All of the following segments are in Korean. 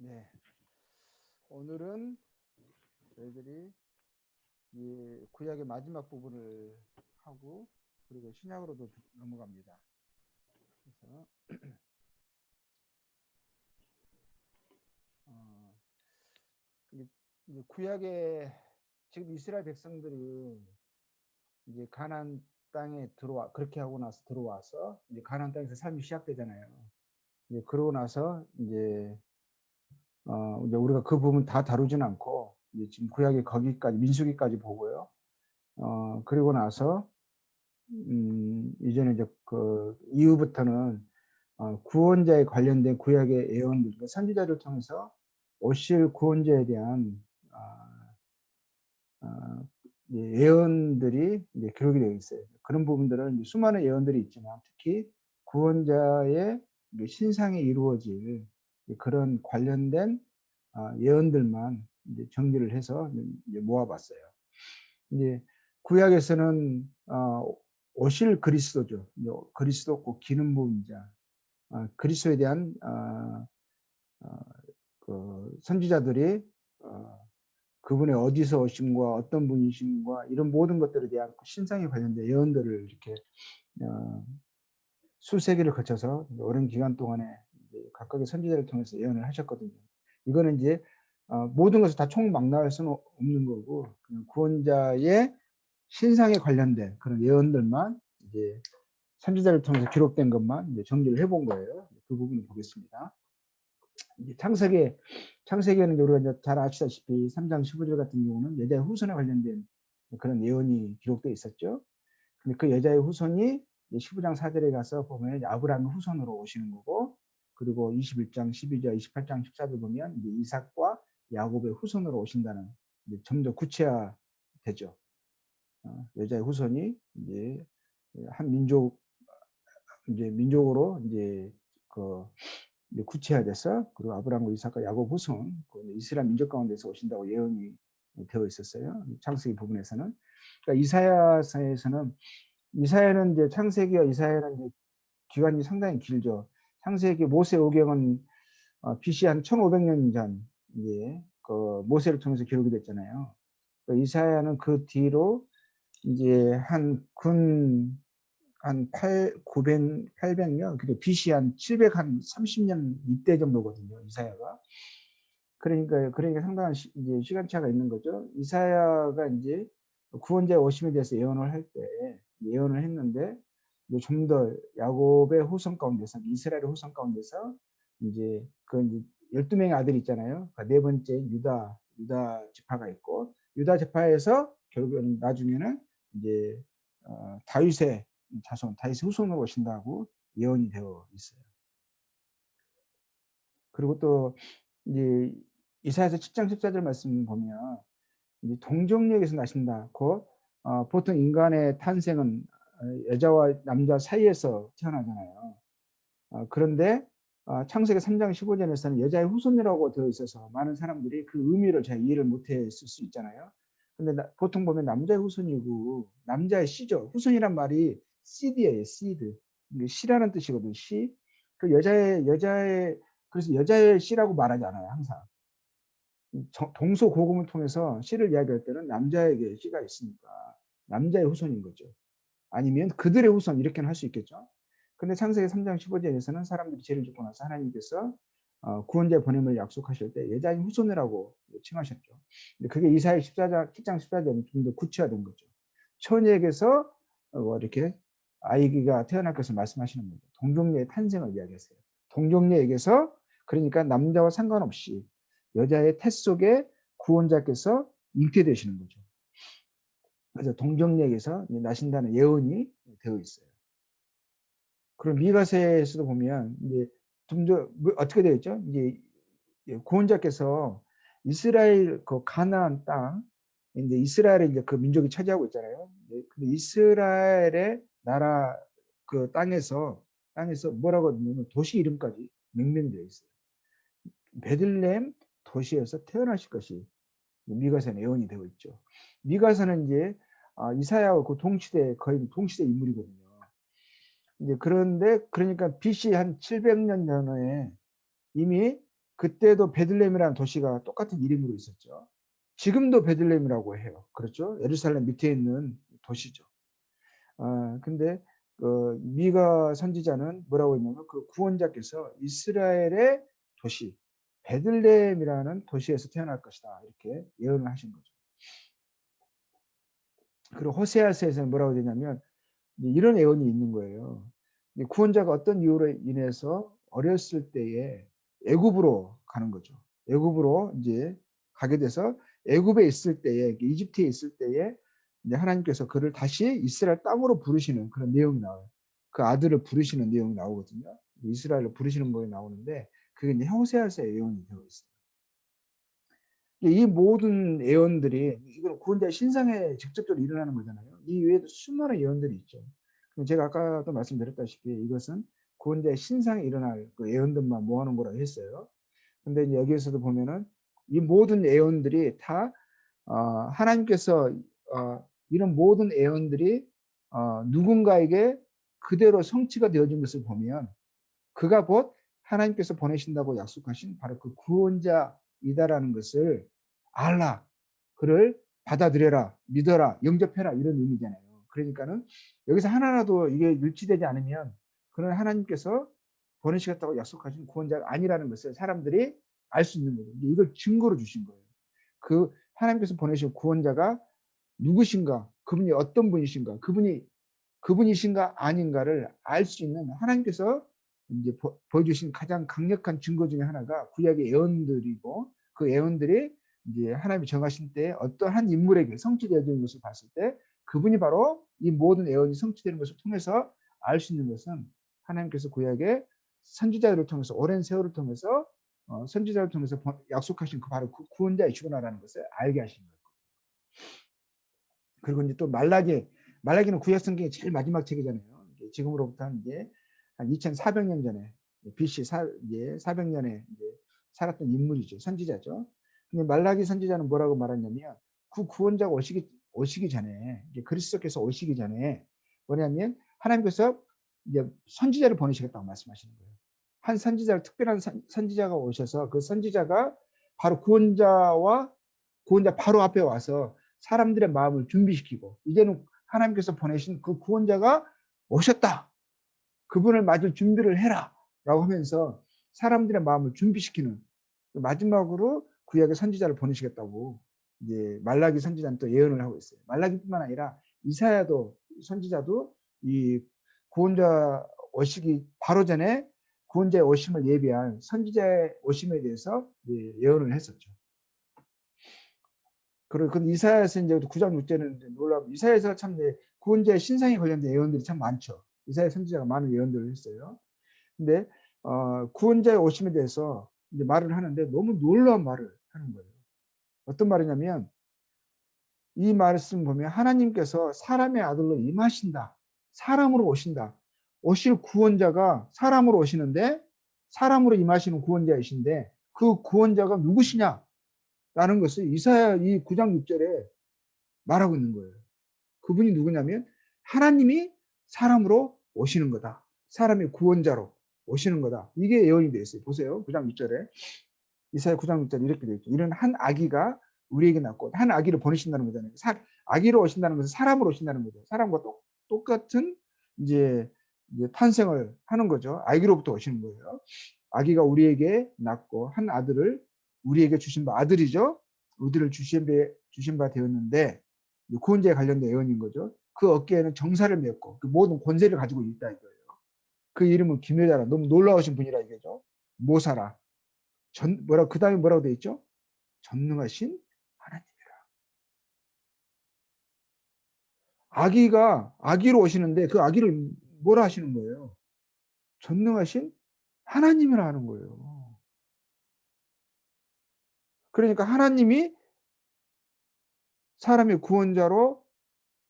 네, 오늘은 저희들이 이 구약의 마지막 부분을 하고 그리고 신약으로도 넘어갑니다. 그래서 어, 이제 구약의 지금 이스라엘 백성들이 이제 가나안 땅에 들어와 그렇게 하고 나서 들어와서 이제 가나안 땅에서 삶이 시작되잖아요. 이제 그러고 나서 이제 우리가 그 부분 다 다루진 않고 이제 지금 구약의 거기까지 민수기까지 보고요. 그리고 나서 이제는 이제 그 이후부터는 구원자에 관련된 구약의 예언들, 그러니까 선지자를 통해서 오실 구원자에 대한 아, 아, 예언들이 이제 기록이 되어 있어요. 그런 부분들은 이제 수많은 예언들이 있지만 특히 구원자의 신상에 이루어질 그런 관련된 예언들만 이제 정리를 해서 이제 모아봤어요. 이제 구약에서는 오실 그리스도죠. 그리스도 곧 기름 부은 자, 그리스도에 대한 그 선지자들이 그분의 어디서 오심과 어떤 분이심과 이런 모든 것들에 대한 신상에 관련된 예언들을 이렇게 어, 수세기를 거쳐서 오랜 기간 동안에 각각의 선지자를 통해서 예언을 하셨거든요. 이거는 이제 모든 것을 다 총망라할 수는 없는 거고 구원자의 신상에 관련된 그런 예언들만 이제 선지자를 통해서 기록된 것만 이제 정리를 해본 거예요. 그 부분을 보겠습니다. 이제 창세기에는 우리가 이제 잘 아시다시피 3장 15절 같은 경우는 여자의 후손에 관련된 그런 예언이 기록되어 있었죠. 근데 그 여자의 후손이 15장 4절에 가서 보면 아브라함의 후손으로 오시는 거고, 그리고 21장 12절, 28장 14절 보면 이제 이삭과 야곱의 후손으로 오신다는 좀 더 구체화되죠. 여자의 후손이 이제 한 민족으로 그 이제 구체화돼서 그리고 아브라함과 이삭과 야곱 후손 이스라엘 민족 가운데서 오신다고 예언이 되어 있었어요. 창세기 부분에서는. 그러니까 이사야서에서는 이사야는 이제 창세기와 이사야는 이제 기간이 상당히 길죠. 창세기 모세 오경은 BC 한 1500년 전 이제 그 모세를 통해서 기록이 됐잖아요. 그러니까 이사야는 그 뒤로 이제 한 800년, 그리고 BC 한 730년 이때 정도거든요, 이사야가. 그러니까 상당한 이제 시간차가 있는 거죠. 이사야가 이제 구원자의 오심에 대해서 예언을 할 때, 예언을 했는데, 좀 더 야곱의 후손 가운데서, 이스라엘의 후손 가운데서, 이제 12명의 아들이 있잖아요. 네 번째 유다 지파가 있고, 유다 지파에서 결국은 나중에는 이제, 다윗의 자손, 다윗의 후손으로 오신다고 예언이 되어 있어요. 그리고 또, 이제 이사야서 7장 14절 말씀 보면 이제 동정력에서 나신다. 보통 인간의 탄생은 여자와 남자 사이에서 태어나잖아요. 그런데 창세기 3장 15절에서는 여자의 후손이라고 되어 있어서 많은 사람들이 그 의미를 잘 이해를 못했을 수 있잖아요. 근데 보통 보면 남자의 후손이고 남자의 씨죠. 후손이란 말이 seed예요. seed. 씨라는 뜻이거든요. 씨. 그 여자의 그래서 여자의 씨라고 말하지 않아요. 항상. 동서고금을 통해서 씨를 이야기할 때는 남자에게 씨가 있으니까 남자의 후손인 거죠. 아니면 그들의 후손 이렇게는 할 수 있겠죠. 근데 창세기 3장 15절에서는 사람들이 죄를 짓고 나서 하나님께서 구원자의 보냄을 약속하실 때 여자인 후손이라고 칭하셨죠. 근데 그게 이사야 7장 14절은 좀 더 구체화된 거죠. 처녀에게서 이렇게 아이가 태어날 것을 말씀하시는 거죠. 동정녀의 탄생을 이야기하세요. 동정녀에게서 그러니까 남자와 상관없이 여자의 태 속에 구원자께서 잉태되시는 거죠. 그래서 동정녀에게서 나신다는 예언이 되어 있어요. 그럼 미가서에서도 보면 이제 어떻게 되어 있죠? 이제 구원자께서 이스라엘 그 가나안 땅, 이제 이스라엘의 이제 그 민족이 차지하고 있잖아요. 근데 이스라엘의 나라 그 땅에서 뭐라고 하냐면 도시 이름까지 명명되어 있어요. 베들레헴 도시에서 태어나실 것이 미가서에 예언이 되어 있죠. 미가서는 이제 이사야와 그 거의 동시대 인물이거든요. 이제 그런데 그러니까 BC 한 700년 전에 이미 그때도 베들레헴이라는 도시가 똑같은 이름으로 있었죠. 지금도 베들레헴이라고 해요. 그렇죠? 예루살렘 밑에 있는 도시죠. 근데 미가 선지자는 뭐라고 했냐면 그 구원자께서 이스라엘의 도시 베들레헴이라는 도시에서 태어날 것이다. 이렇게 예언을 하신 거죠. 그리고 호세아서에서는 뭐라고 되냐면 이런 예언이 있는 거예요. 구원자가 어떤 이유로 인해서 어렸을 때에 애굽으로 가는 거죠. 애굽으로 이제 가게 돼서 애굽에 있을 때에 이집트에 있을 때에 이제 하나님께서 그를 다시 이스라엘 땅으로 부르시는 그런 내용이 나와요. 그 아들을 부르시는 내용이 나오거든요. 이스라엘을 부르시는 거에 나오는데 그게 이제 호세아서의 예언이 되어 있어요. 이 모든 예언들이 이건 구원자의 신상에 직접적으로 일어나는 거잖아요. 이 외에도 수많은 예언들이 있죠. 제가 아까도 말씀드렸다시피 이것은 구원자의 신상에 일어날 그 예언들만 모아놓은 거라고 했어요. 근데 이제 여기에서도 보면은 이 모든 예언들이 다 하나님께서 이런 모든 예언들이 누군가에게 그대로 성취가 되어진 것을 보면 그가 곧 하나님께서 보내신다고 약속하신 바로 그 구원자이다라는 것을 알라, 그를 받아들여라, 믿어라, 영접해라 이런 의미잖아요. 그러니까는 여기서 하나라도 이게 일치되지 않으면 그는 하나님께서 보내시겠다고 약속하신 구원자가 아니라는 것을 사람들이 알 수 있는 거죠. 이걸 증거로 주신 거예요. 그 하나님께서 보내신 구원자가 누구신가, 그분이 어떤 분이신가, 그분이신가 아닌가를 알 수 있는 하나님께서 이제 보여주신 가장 강력한 증거 중에 하나가 구약의 예언들이고 그 예언들이 이제 하나님이 정하신 때 어떠한 인물에게 성취되어지는 것을 봤을 때 그분이 바로 이 모든 예언이 성취되는 것을 통해서 알 수 있는 것은 하나님께서 구약의 선지자들을 통해서 오랜 세월을 통해서 선지자를 통해서 약속하신 그 바로 그 구원자이시구나라는 것을 알게 하신 거예요. 그리고 이제 또 말라기는 구약 성경의 제일 마지막 책이잖아요. 지금으로부터 이제 한 2,400년 전에 BC 이제 400년에 이제 살았던 인물이죠. 선지자죠. 근데 말라기 선지자는 뭐라고 말했냐면 그 구원자가 오시기 전에 그리스도께서 오시기 전에 뭐냐면 하나님께서 이제 선지자를 보내시겠다고 말씀하시는 거예요. 한 선지자를 특별한 선지자가 오셔서 그 선지자가 바로 구원자 바로 앞에 와서 사람들의 마음을 준비시키고 이제는 하나님께서 보내신 그 구원자가 오셨다. 그분을 맞을 준비를 해라. 라고 하면서 사람들의 마음을 준비시키는 마지막으로 구약의 선지자를 보내시겠다고 이제 말라기 선지자는 또 예언을 하고 있어요. 말라기뿐만 아니라 이사야도 선지자도 이 구원자 오시기 바로 전에 구원자의 오심을 예비한 선지자의 오심에 대해서 예언을 했었죠. 그리고 이사야서 이제 9장 6절은 놀라운 이사야서 참 구원자의 신상에 관련된 예언들이 참 많죠. 이사야 선지자가 많은 예언들을 했어요. 근데 구원자의 오심에 대해서 이제 말을 하는데 너무 놀라운 말을 하는 거예요. 어떤 말이냐면 이 말씀 보면 하나님께서 사람의 아들로 임하신다. 사람으로 오신다. 오실 구원자가 사람으로 오시는데 사람으로 임하시는 구원자이신데 그 구원자가 누구시냐? 라는 것을 이사야 이 9장 6절에 말하고 있는 거예요. 그분이 누구냐면 하나님이 사람으로 오시는 거다. 사람의 구원자로 오시는 거다. 이게 예언이 되어 있어요. 보세요. 9장 6절에 이사야 9장 6절에 이렇게 되어 있죠. 이런 한 아기가 우리에게 낳고 한 아기를 보내신다는 거잖아요. 아기로 오신다는 것은 사람으로 오신다는 거죠. 사람과 똑같은 이제 탄생을 하는 거죠. 아기로부터 오시는 거예요. 아기가 우리에게 낳고 한 아들을 우리에게 주신 바 아들이죠. 우리를 주신 바 되었는데 구원자에 관련된 예언인 거죠. 그 어깨에는 정사를 맺고 그 모든 권세를 가지고 있다 이거예요. 그 이름은 기묘자라. 너무 놀라우신 분이라 이거죠. 모사라. 그 다음에 뭐라고 되어 있죠? 전능하신 하나님이라. 아기로 오시는데 그 아기를 뭐라 하시는 거예요? 전능하신 하나님이라 하는 거예요. 그러니까 하나님이 사람의 구원자로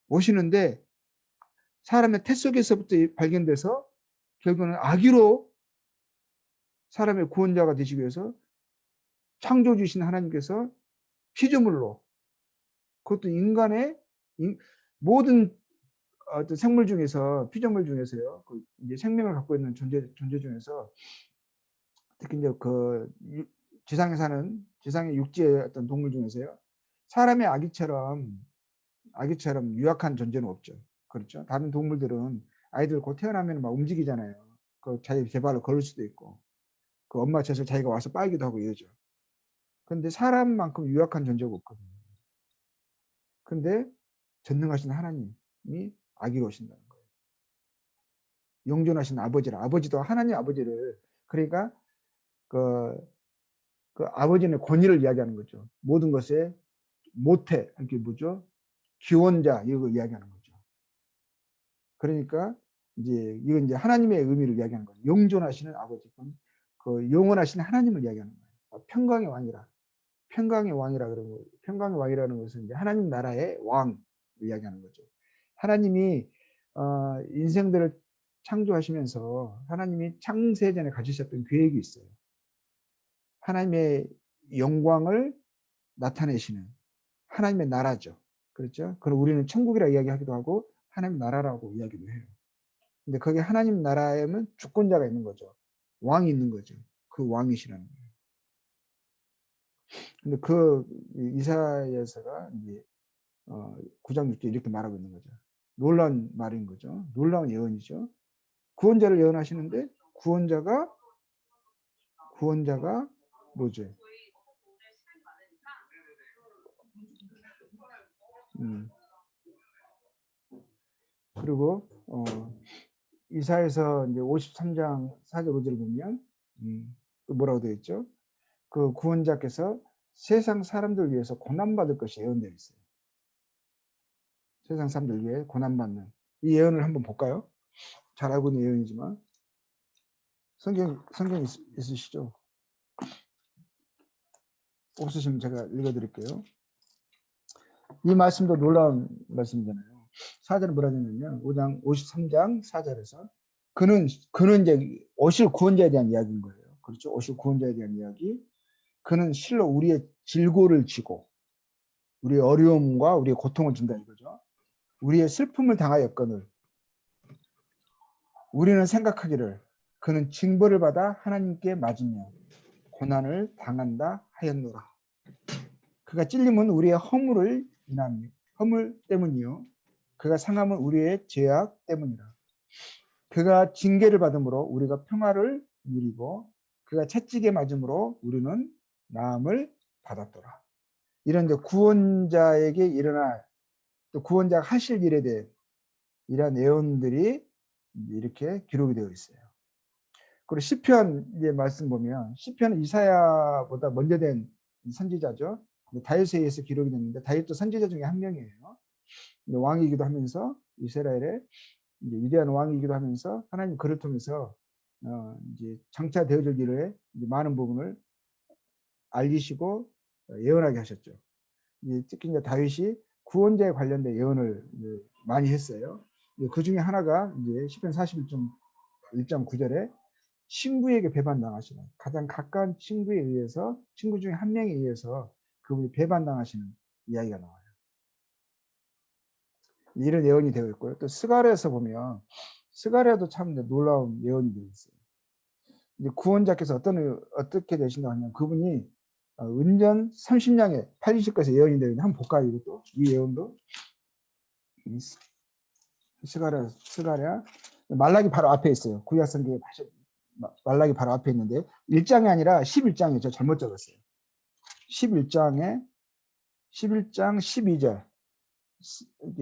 오시는데 사람의 태 속에서부터 발견돼서 결국은 아기로 사람의 구원자가 되시기 위해서 창조주신 하나님께서 피조물로 그것도 인간의 모든 어떤 생물 중에서 피조물 중에서요. 이제 생명을 갖고 있는 존재 중에서 특히 이제 지상에 사는 지상의 육지의 어떤 동물 중에서요. 사람의 아기처럼 유약한 존재는 없죠. 그렇죠? 다른 동물들은 아이들 곧 태어나면 막 움직이잖아요. 자기 개발을 걸을 수도 있고, 그 엄마 젖을 자기가 와서 빨기도 하고 이러죠. 근데 사람만큼 유약한 존재가 없거든요. 근데 전능하신 하나님이 아기로 오신다는 거예요. 영존하신 아버지도 하나님 아버지를, 그러니까 그, 그 아버지의 권위를 이야기하는 거죠. 모든 것에 모태, 이게 뭐죠? 기원자, 이거 이야기하는 거죠. 그러니까 이건 이제 하나님의 의미를 이야기하는 거죠. 영존하시는 아버지, 영원하신 하나님을 이야기하는 거예요. 평강의 왕이라. 평강의 왕이라 그런 거. 평강의 왕이라는 것은 이제 하나님 나라의 왕을 이야기하는 거죠. 하나님이 인생들을 창조하시면서 하나님이 창세전에 가지셨던 계획이 있어요. 하나님의 영광을 나타내시는 하나님의 나라죠. 그렇죠? 그럼 우리는 천국이라 이야기하기도 하고 하나님 나라라고 이야기도 해요. 근데 거기 하나님 나라에는 주권자가 있는 거죠. 왕이 있는 거죠. 그 왕이시라는 거예요. 근데 이사야서가 이제 9장 6절 이렇게 말하고 있는 거죠. 놀라운 말인 거죠. 놀라운 예언이죠. 구원자를 예언하시는데 구원자가 뭐죠? 그리고 이사에서 이제 53장 4절 5절 보면 또 뭐라고 되어 있죠? 그 구원자께서 세상 사람들 위해서 고난받을 것이 예언되어 있어요. 세상 사람들 위해 고난받는 이 예언을 한번 볼까요? 잘 알고 있는 예언이지만 성경 있으시죠? 없으시면 제가 읽어드릴게요. 이 말씀도 놀라운 말씀이잖아요. 4절에 뭐라 되냐면 53장 4절에서 그는 이제 오실 구원자에 대한 이야기인 거예요. 그렇죠? 오실 구원자에 대한 이야기. 그는 실로 우리의 질고를 지고 우리의 어려움과 우리의 고통을 준다 이거죠. 우리의 슬픔을 당하였거늘 우리는 생각하기를 그는 징벌을 받아 하나님께 맞으며 고난을 당한다 하였노라. 그가 찔림은 우리의 허물 때문이요. 그가 상함은 우리의 죄악 때문이라. 그가 징계를 받음으로 우리가 평화를 누리고 그가 채찍에 맞음으로 우리는 나음을 받았더라. 이런 구원자에게 일어날 또 구원자가 하실 일에 대해 이러한 예언들이 이렇게 기록이 되어 있어요. 그리고 시편 말씀 보면 시편은 이사야보다 먼저 된 선지자죠. 다윗에 의해서 기록이 됐는데 다윗도 선지자 중에 한 명이에요. 왕이기도 하면서 이스라엘의 위대한 왕이기도 하면서 하나님 그를 통해서 이제 장차 되어질 일에 많은 부분을 알리시고 예언하게 하셨죠. 특히 이제 다윗이 구원자에 관련된 예언을 많이 했어요. 그 중에 하나가 이제 시편 41장 1.9절에 친구에게 배반당하시는 가장 가까운 친구 중에 한 명에 의해서 그분이 배반당하시는 이야기가 나와요. 이런 예언이 되어 있고요. 또 스가랴에서 보면 스가랴도 참 놀라운 예언이 되어 있어요. 이제 구원자께서 어떻게 되신가 하면 그분이 은전 30냥에 팔리실 것에 예언이 되어 있는데 한번 볼까요? 이것도 이 예언도 스가랴 말라기 바로 앞에 있어요. 구약 성경에 말라기 바로 앞에 있는데 1장이 아니라 11장이에요. 저 잘못 적었어요. 11장 12절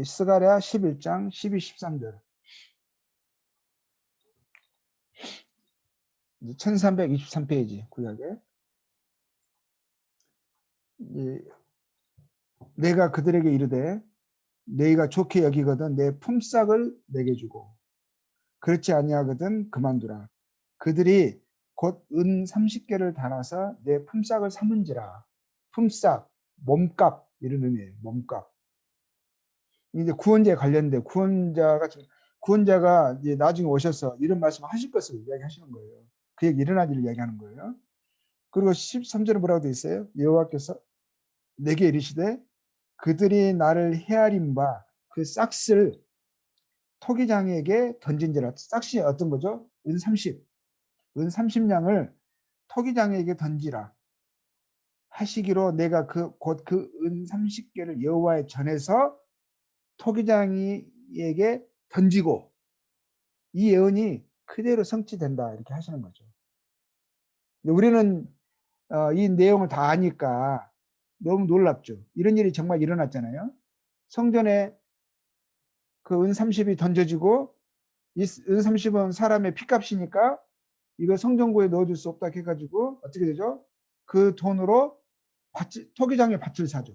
스가랴 11장 12, 13절 1323페이지 구약에 내가 그들에게 이르되 너희가 좋게 여기거든 내 품삯을 내게 주고 그렇지 아니하거든 그만두라. 그들이 곧 은 30개를 달아서 내 품삯을 삼은지라. 품삯, 몸값 이런 의미예요. 몸값. 이제 구원자에 관련된 구원자가 이제 나중에 오셔서 이런 말씀 하실 것을 이야기하시는 거예요. 그에게 일어날 일을 이야기하는 거예요. 그리고 13절에 뭐라고 되어 있어요? 여호와께서 내게 이르시되 그들이 나를 헤아린 바 그 싹을 토기장에게 던진지라. 싹이 어떤 거죠? 은 30냥을 토기장에게 던지라 하시기로 내가 곧 그 은 30개를 여호와에 전해서 토기장이에게 던지고 이 예언이 그대로 성취된다 이렇게 하시는 거죠. 우리는 이 내용을 다 아니까 너무 놀랍죠. 이런 일이 정말 일어났잖아요. 성전에 그 은 30이 던져지고 이 은 30은 사람의 피값이니까 이거 성전고에 넣어줄 수 없다 해가지고 어떻게 되죠? 그 돈으로 토기장의 밭을 사죠.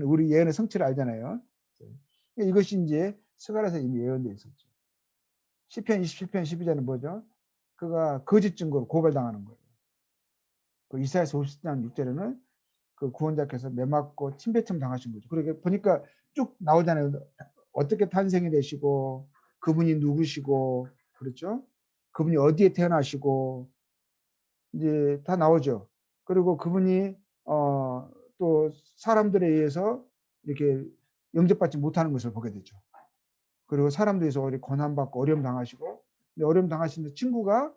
우리 예언의 성취를 알잖아요. 이것이 이제 스가랴서 이미 예언되어 있었죠. 시편 27편 12절은 뭐죠? 그가 거짓 증거로 고발당하는 거예요. 그 이사야서 50장 6절에는 그 구원자께서 매맞고 침뱉음 당하신 거죠. 그러게 보니까 쭉 나오잖아요. 어떻게 탄생이 되시고 그분이 누구시고 그렇죠? 그분이 어디에 태어나시고 이제 다 나오죠. 그리고 그분이 또 사람들에 의해서 이렇게 영접받지 못하는 것을 보게 되죠. 그리고 사람들에서 고난받고 어려움 당하시고 어려움 당하시는데 친구가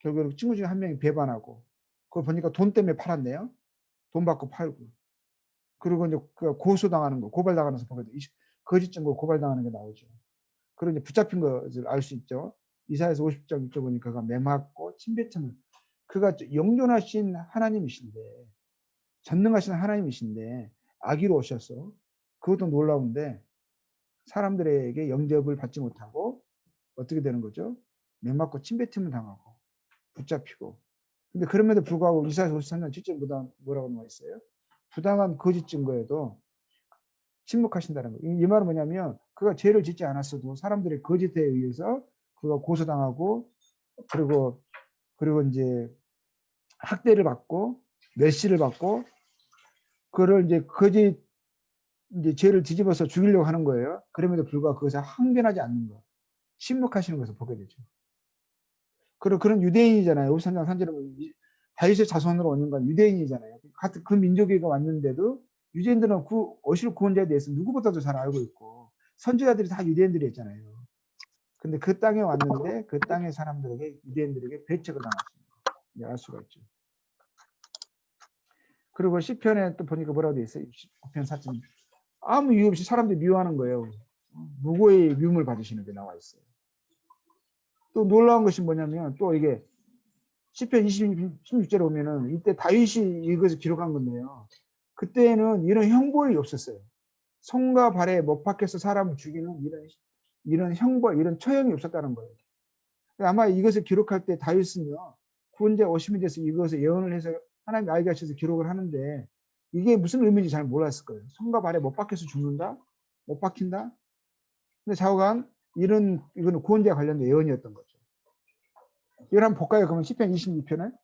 결국 친구 중에 한 명이 배반하고 그걸 보니까 돈 때문에 팔았네요. 돈 받고 팔고 그리고 이제 고소당하는 거 고발당하는 것을 보게 돼요. 거짓 증거 고발당하는 게 나오죠. 그리고 이제 붙잡힌 것을 알 수 있죠. 이사야서 50장 6절 보니까 그가 매맞고 침뱉음을 그가 영존하신 하나님이신데 전능하신 하나님이신데 아기로 오셔서 그것도 놀라운데 사람들에게 영접을 받지 못하고 어떻게 되는 거죠? 매맞고 침뱉음을 당하고 붙잡히고 근데 그럼에도 불구하고 이사야서 53장 7절 뭐라고 나와 있어요? 부당한 거짓 증거에도 침묵하신다는 거예요. 이 말은 뭐냐면 그가 죄를 짓지 않았어도 사람들의 거짓에 의해서 그가 고소당하고 그리고 이제 학대를 받고 멸시를 받고 그를 이제 거짓 이제 죄를 뒤집어서 죽이려고 하는 거예요. 그럼에도 불구하고 그것을 항변하지 않는 거, 침묵하시는 것을 보게 되죠. 그리고 그런 유대인이잖아요. 오산장 산지는 다윗의 자손으로 오는 건 유대인이잖아요. 같은 그 민족에게 왔는데도 유대인들은 그 어실 구원자에 대해서 누구보다도 잘 알고 있고 선지자들이 다 유대인들이었잖아요. 근데 그 땅에 왔는데 그 땅의 사람들에게 유대인들에게 배척을 당하시는 거 알 수가 있죠. 그리고 시편에 또 보니까 뭐라고 돼 있어요? 9편 4절 아무 이유 없이 사람들이 미워하는 거예요. 무고의 미움을 받으시는 게 나와 있어요. 또 놀라운 것이 뭐냐면 또 이게 시편 16절에 보면은 이때 다윗이 이것을 기록한 건데요. 그때는 이런 형벌이 없었어요. 손과 발에 못 박혀서 사람을 죽이는 이런 형벌, 이런 처형이 없었다는 거예요. 아마 이것을 기록할 때 다윗은요, 구원자 오심에 대해서 이것을 예언을 해서 하나님이 알게 하셔서 기록을 하는데 이게 무슨 의미인지 잘 몰랐을 거예요. 손과 발에 못 박혀서 죽는다? 못 박힌다? 근데 좌우간 이거는 구원자와 관련된 예언이었던 거죠. 이걸 한번 볼까요? 그러면 시편 22편을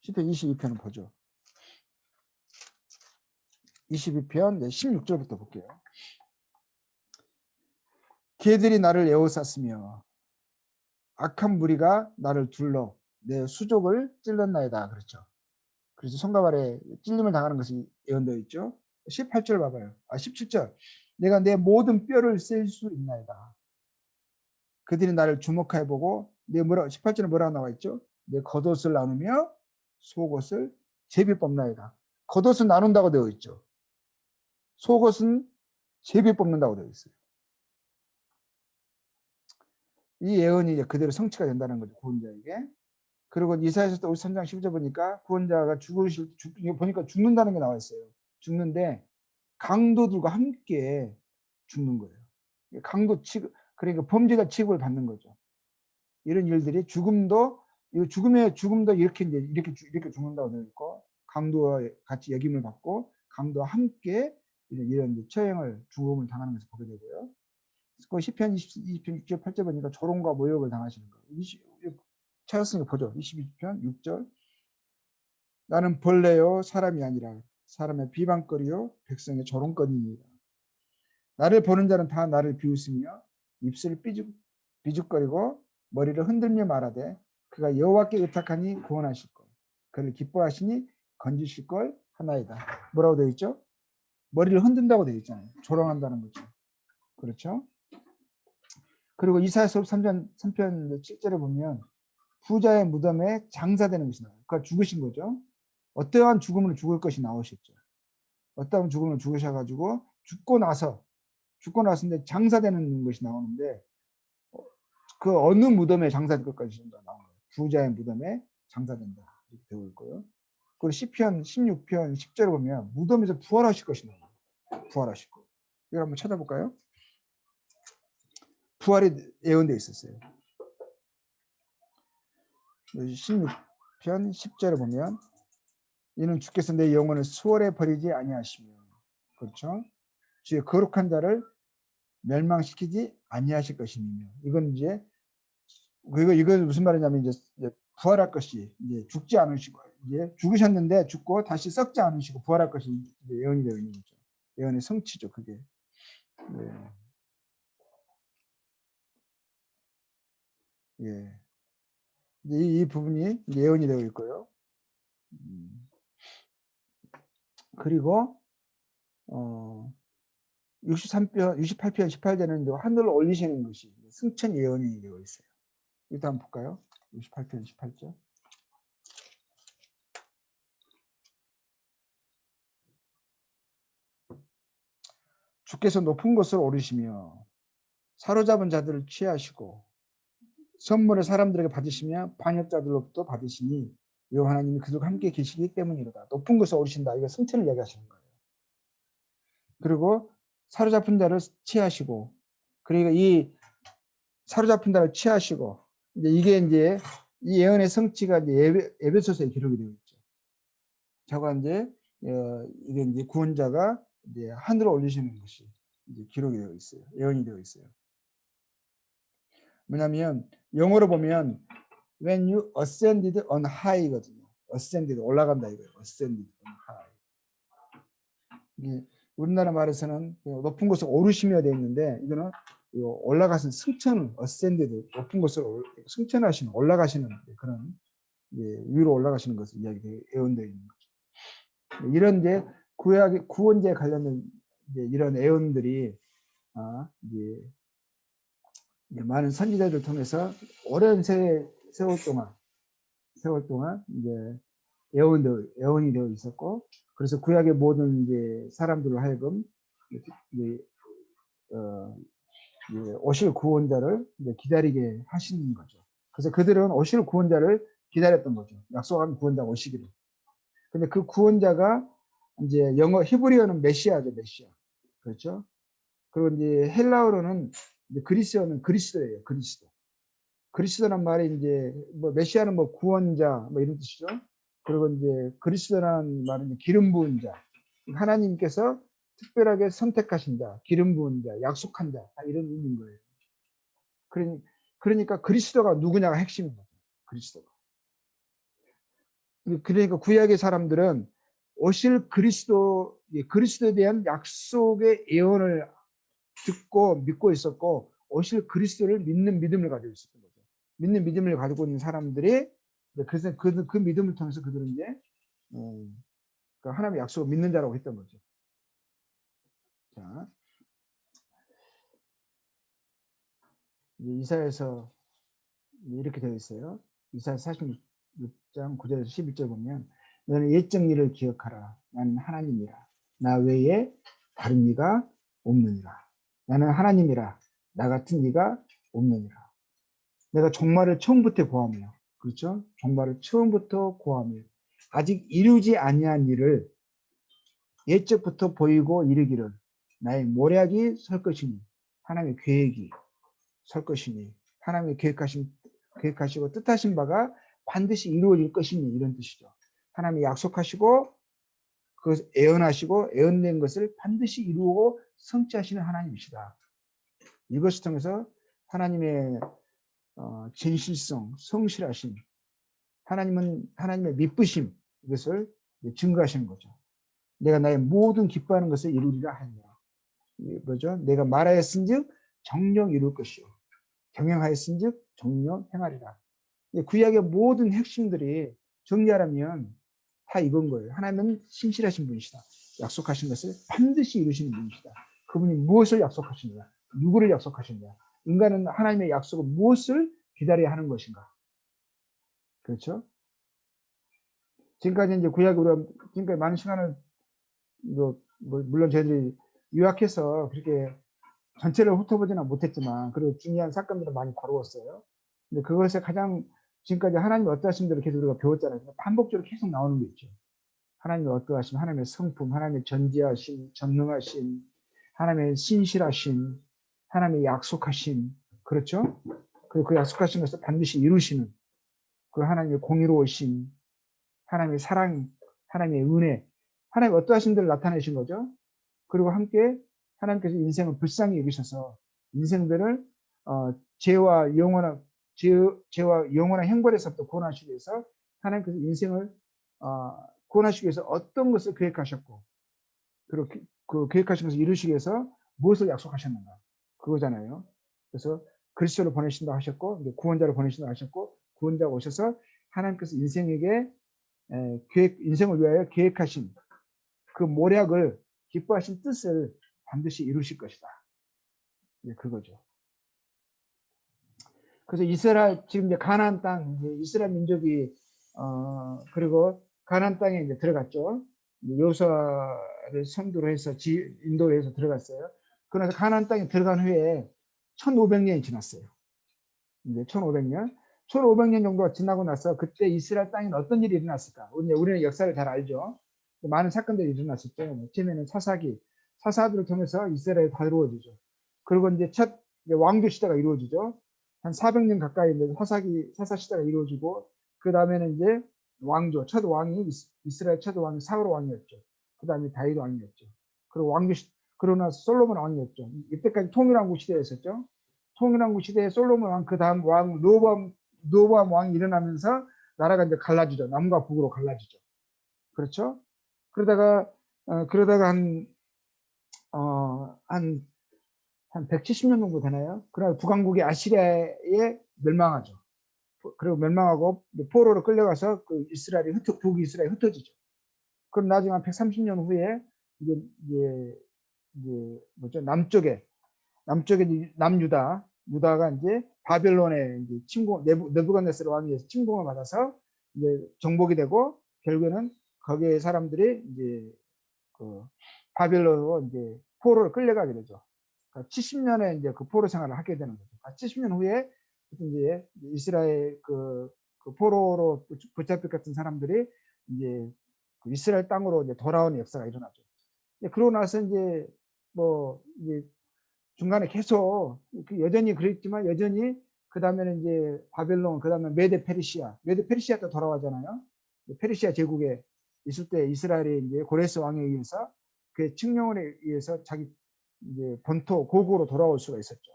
시편 22편을 보죠. 22편 16절부터 볼게요. 개들이 나를 에워쌌으며 악한 무리가 나를 둘러 내 수족을 찔렀나이다. 그렇죠. 그래서 손과 발에 찔림을 당하는 것이 예언되어 있죠. 18절 봐봐요. 17절. 내가 내 모든 뼈를 셀 수 있나이다. 그들이 나를 주목해 보고 18절에 뭐라고 나와 있죠? 내 겉옷을 나누며 속옷을 제비 뽑나이다. 겉옷은 나눈다고 되어 있죠. 속옷은 제비 뽑는다고 되어 있어요. 이 예언이 이제 그대로 성취가 된다는 거죠. 구원자에게. 그리고 이사야서 53장 12절 보니까 구원자가 보니까 죽는다는 게 나와 있어요. 죽는데 강도들과 함께 죽는 거예요. 강도 취급, 그러니까 범죄자 취급을 받는 거죠. 이런 일들이 죽음도 이렇게 죽는다고 되어 있고 강도와 같이 역임을 받고 강도와 함께 이런 처형을 죽음을 당하는 것을 보게 되고요. 그 시편 20편 6절 8절 보니까 조롱과 모욕을 당하시는 거예요. 찾았으니까 보죠. 22편 6절. 나는 벌레요 사람이 아니라 사람의 비방거리요 백성의 조롱거리니라. 나를 보는 자는 다 나를 비웃으며 입술을 삐죽거리고 머리를 흔들며 말하되 그가 여호와께 의탁하니 구원하실 걸 그를 기뻐하시니 건지실 걸 하나이다. 뭐라고 되어 있죠? 머리를 흔든다고 되어 있잖아요. 조롱한다는 거죠. 그렇죠? 그리고 이사야서 3편 7절에 보면 부자의 무덤에 장사되는 것이 나와요. 그러니까 죽으신 거죠. 어떠한 죽음으로 죽을 것이 나오셨죠. 어떠한 죽음으로 죽으셔가지고 죽고 나서인데 장사되는 것이 나오는데 그 어느 무덤에 장사될 것까지 나오는 거예요. 부자의 무덤에 장사된다 이렇게 되어 있고요. 그리고 시편 16편 10절에 보면 무덤에서 부활하실 것이 나와요. 부활하실 거. 이걸 한번 찾아볼까요? 부활이 예언되어 있었어요. 16편 10절에 보면 이는 주께서 내 영혼을 수월에 버리지 아니하시며, 그렇죠? 주의 거룩한 자를 멸망시키지 아니하실 것이며. 이건 이제 이건 무슨 말이냐면 이제 부활할 것이 이제 죽지 않으시고 이제 죽으셨는데 죽고 다시 썩지 않으시고 부활할 것이 이제 예언이 되어 있는 거죠. 예언의 성취죠, 그게. 네. 예. 이 부분이 예언이 되어 있고요. 그리고 68편 18절에는 하늘을 올리시는 것이 승천 예언이 되어 있어요. 이것도 한번 볼까요? 68편 18절. 주께서 높은 곳을 오르시며 사로잡은 자들을 취하시고 선물을 사람들에게 받으시며 반역자들로부터 받으시니 여호와 하나님이 그들과 함께 계시기 때문이로다. 높은 곳에 오르신다. 이거 승천을 얘기하시는 거예요. 그리고 사로잡힌 자를 취하시고, 그리고 이 사로잡힌 자를 취하시고, 이게 이제 이 예언의 성취가 이제 에베소서에 기록이 되어 있죠. 저가 이제 이게 이제 구원자가 이제 하늘을 올리시는 것이 이제 기록이 되어 있어요. 예언이 되어 있어요. 왜냐하면 영어로 보면 when you ascended on high거든요. ascended 올라간다 이거예요. ascended on high. 이게 우리나라 말에서는 높은 곳에 오르시며 되어 있는데 이거는 올라가신 승천 ascended 높은 곳을 승천하시는 올라가시는 그런 위로 올라가시는 것을 이야기 예언되어 있는 거죠. 이런 이제 구약의 구원제에 관련된 이제 이런 예언들이 이제 많은 선지자들을 통해서 오랜 세월 동안 이제 예언이 되어 있었고, 그래서 구약의 모든 이제 사람들로 하여금 이제 오실 구원자를 이제 기다리게 하시는 거죠. 그래서 그들은 오실 구원자를 기다렸던 거죠. 약속한 구원자가 오시기를. 근데 그 구원자가 이제 영어 히브리어는 메시아죠, 메시아. 그렇죠? 그리고 이제 헬라어로는 이제 그리스어는 그리스도예요, 그리스도. 그리스도란 말이 이제 뭐 메시아는 뭐 구원자 뭐 이런 뜻이죠. 그리고 이제 그리스도라는 말은 기름 부은 자. 하나님께서 특별하게 선택하신 자, 기름 부은 자, 약속한 자, 다 이런 의미인 거예요. 그러니까 그리스도가 누구냐가 핵심인 거죠. 그리스도가. 그러니까 구약의 사람들은 오실 그리스도에 대한 약속의 예언을 듣고 믿고 있었고, 오실 그리스도를 믿는 믿음을 가지고 있었던 거죠. 믿는 믿음을 가지고 있는 사람들이 그래서 그 믿음을 통해서 그들은 이제 하나님의 약속을 믿는 자라고 했던 거죠. 자, 이사야서 이렇게 되어 있어요. 이사야 46장 9절에서 11절 보면 너는 옛적 일을 기억하라. 나는 하나님이라. 나 외에 다른 이가 없느니라. 나는 하나님이라. 나 같은 이가 없느니라. 내가 종말을 처음부터 고하며, 그렇죠? 종말을 처음부터 고하며 아직 이루지 아니한 일을 옛적부터 보이고 이르기를 나의 모략이 설 것이니, 하나님의 계획이 설 것이니, 하나님의 계획하시고 뜻하신 바가 반드시 이루어질 것이니, 이런 뜻이죠. 하나님이 약속하시고 그 예언하시고 예언된 것을 반드시 이루고 성취하시는 하나님이시다. 이것을 통해서 하나님의 진실성, 성실하심, 하나님의 미쁘심, 이것을 증거하시는 거죠. 내가 나의 모든 기뻐하는 것을 이루리라 하니라. 뭐죠? 내가 말하였은즉 정령 이룰 것이요, 경영하였은즉 정령 행하리라. 구약의 모든 핵심들이 정리하라면 다 이건 거예요. 하나님은 신실하신 분이시다. 약속하신 것을 반드시 이루시는 분이시다. 그분이 무엇을 약속하시느냐, 누구를 약속하시느냐, 인간은 하나님의 약속을 무엇을 기다려야 하는 것인가? 그렇죠? 지금까지 이제 구약에 우리가 지금까지 많은 시간을 물론 저희들이 요약해서 그렇게 전체를 훑어보지는 못했지만 그리고 중요한 사건들을 많이 다루었어요. 근데 그것에 가장 지금까지 하나님이 어떠하신 대로 계속 우리가 배웠잖아요. 반복적으로 계속 나오는 게 있죠. 하나님이 어떠하심, 하나님의 성품, 하나님의 전지하심, 전능하심, 하나님의 신실하심, 하나님의 약속하심, 그렇죠? 그리고 그 약속하신 것을 반드시 이루시는 그 하나님의 공의로우심, 하나님의 사랑, 하나님의 은혜, 하나님 어떠하신 대로 나타내신 거죠. 그리고 함께 하나님께서 인생을 불쌍히 여기셔서 인생들을 죄와 영원한 형벌에서부터 구원하시기 위해서 하나님께서 인생을 구원하시기 위해서 어떤 것을 계획하셨고 그렇게 그 계획하신 것을 이루시기 위해서 무엇을 약속하셨는가 그거잖아요. 그래서 그리스도를 보내신다 하셨고 구원자를 보내신다 하셨고 구원자가 오셔서 하나님께서 인생에게 인생을 위하여 계획하신 그 모략을 기뻐하신 뜻을 반드시 이루실 것이다. 그거죠. 그래서 이스라엘 지금 이제 가나안 땅 이스라엘 민족이 그리고 가나안 땅에 이제 들어갔죠. 여호수아를 선두로 해서 인도로 해서 들어갔어요. 그래서 가나안 땅에 들어간 후에 1500년이 지났어요. 이제 1500년. 1500년 정도가 지나고 나서 그때 이스라엘 땅에 어떤 일이 일어났을까? 우리는 역사를 잘 알죠. 많은 사건들이 일어났었죠. 처음에는 사사들을 통해서 이스라엘이 다 이루어지죠. 그리고 이제 첫 왕조 시대가 이루어지죠. 한 400년 가까이 이제 사사 시대가 이루어지고 그 다음에는 이제 첫 왕이 이스라엘 첫 왕이 사울 왕이었죠. 그 다음에 다윗 왕이었죠. 그리고 그러고 나서 솔로몬 왕이었죠. 이때까지 통일왕국 시대였었죠. 통일왕국 시대에 솔로몬 왕, 그 다음 왕 르호보암 왕이 일어나면서 나라가 이제 갈라지죠. 남과 북으로 갈라지죠. 그렇죠? 그러다가 한 170년 정도 되나요? 그러나 북왕국이 아시리아에 멸망하죠. 그리고 멸망하고 포로로 끌려가서 그 북이스라엘이 흩어지죠. 그럼 나중에 한 130년 후에 이제 뭐죠? 남쪽에 유다가 이제 바벨론에 이제 느부갓네살 왕에 의해서 침공을 받아서 이제 정복이 되고 결국에는 거기에 사람들이 이제 그 바벨론으로 이제 포로를 끌려가게 되죠. 그러니까 70년에 이제 그 포로 생활을 하게 되는 거죠. 70년 후에 이제 이스라엘 그 포로로 붙잡힐 같은 사람들이 이제 그 이스라엘 땅으로 이제 돌아오는 역사가 일어나죠. 그러고 나서 이제 이제 중간에 계속 여전히 그랬지만 여전히 그 다음에는 이제 바벨론, 그 다음에 메데 페르시아 또 돌아가잖아요. 페르시아 제국에 있을 때 이스라엘이 이제 고레스 왕에 의해서 그 칙령에 의해서 자기 이제 본토 고국으로 돌아올 수가 있었죠.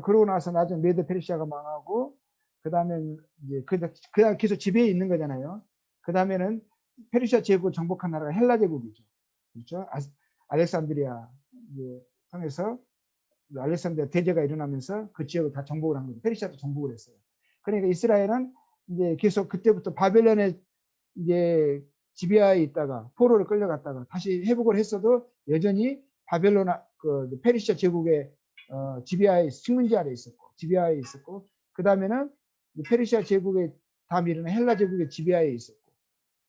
그러고 나서 나중에 메데 페르시아가 망하고 그 다음에 이제 그냥 계속 지배에 있는 거잖아요. 그 다음에는 페르시아 제국을 정복한 나라가 헬라 제국이죠. 그렇죠? 알렉산드리아 통해서 알렉산드리아 대제가 일어나면서 그 지역을 다 정복을 한 거죠. 페르시아도 정복을 했어요. 그러니까 이스라엘은 이제 계속 그때부터 바벨론에 이제 지배하에 있다가 포로를 끌려갔다가 다시 회복을 했어도 여전히 바벨론 그 페르시아 제국의 지배하에 식민지 아래 있었고 지배하에 있었고 그 다음에는 페르시아 제국의 다음 일어난 헬라 제국의 지배하에 있었고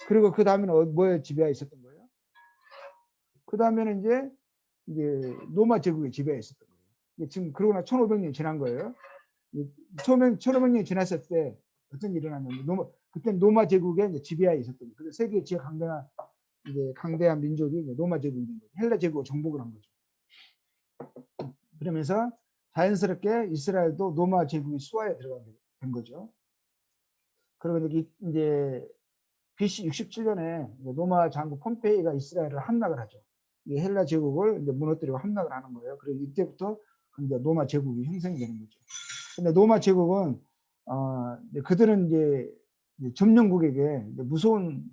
그리고 그 다음에는 뭐에 지배하에 있었던 거예요? 그 다음에는 이제 로마 제국의 지배하에 있었던 거예요. 지금 그러고 나 1500년 지난 거예요. 1500년 지났을 때 어떤 일이 일어났냐면 그때 로마 제국의 이제 지배하에 있었던 거예요. 그래서 세계 지역 강대한 민족이 로마 제국이 된 거죠. 헬라 제국을 정복을 한 거죠. 그러면서 자연스럽게 이스라엘도 로마 제국의 수하에 들어가게 된 거죠. 그리고 이제 BC 67년에 로마 장군 폼페이가 이스라엘을 함락을 하죠. 헬라 제국을 이제 무너뜨리고 함락을 하는 거예요. 그리고 이때부터 이제 로마 제국이 형성이 되는 거죠. 근데 로마 제국은 그들은 이제 점령국에게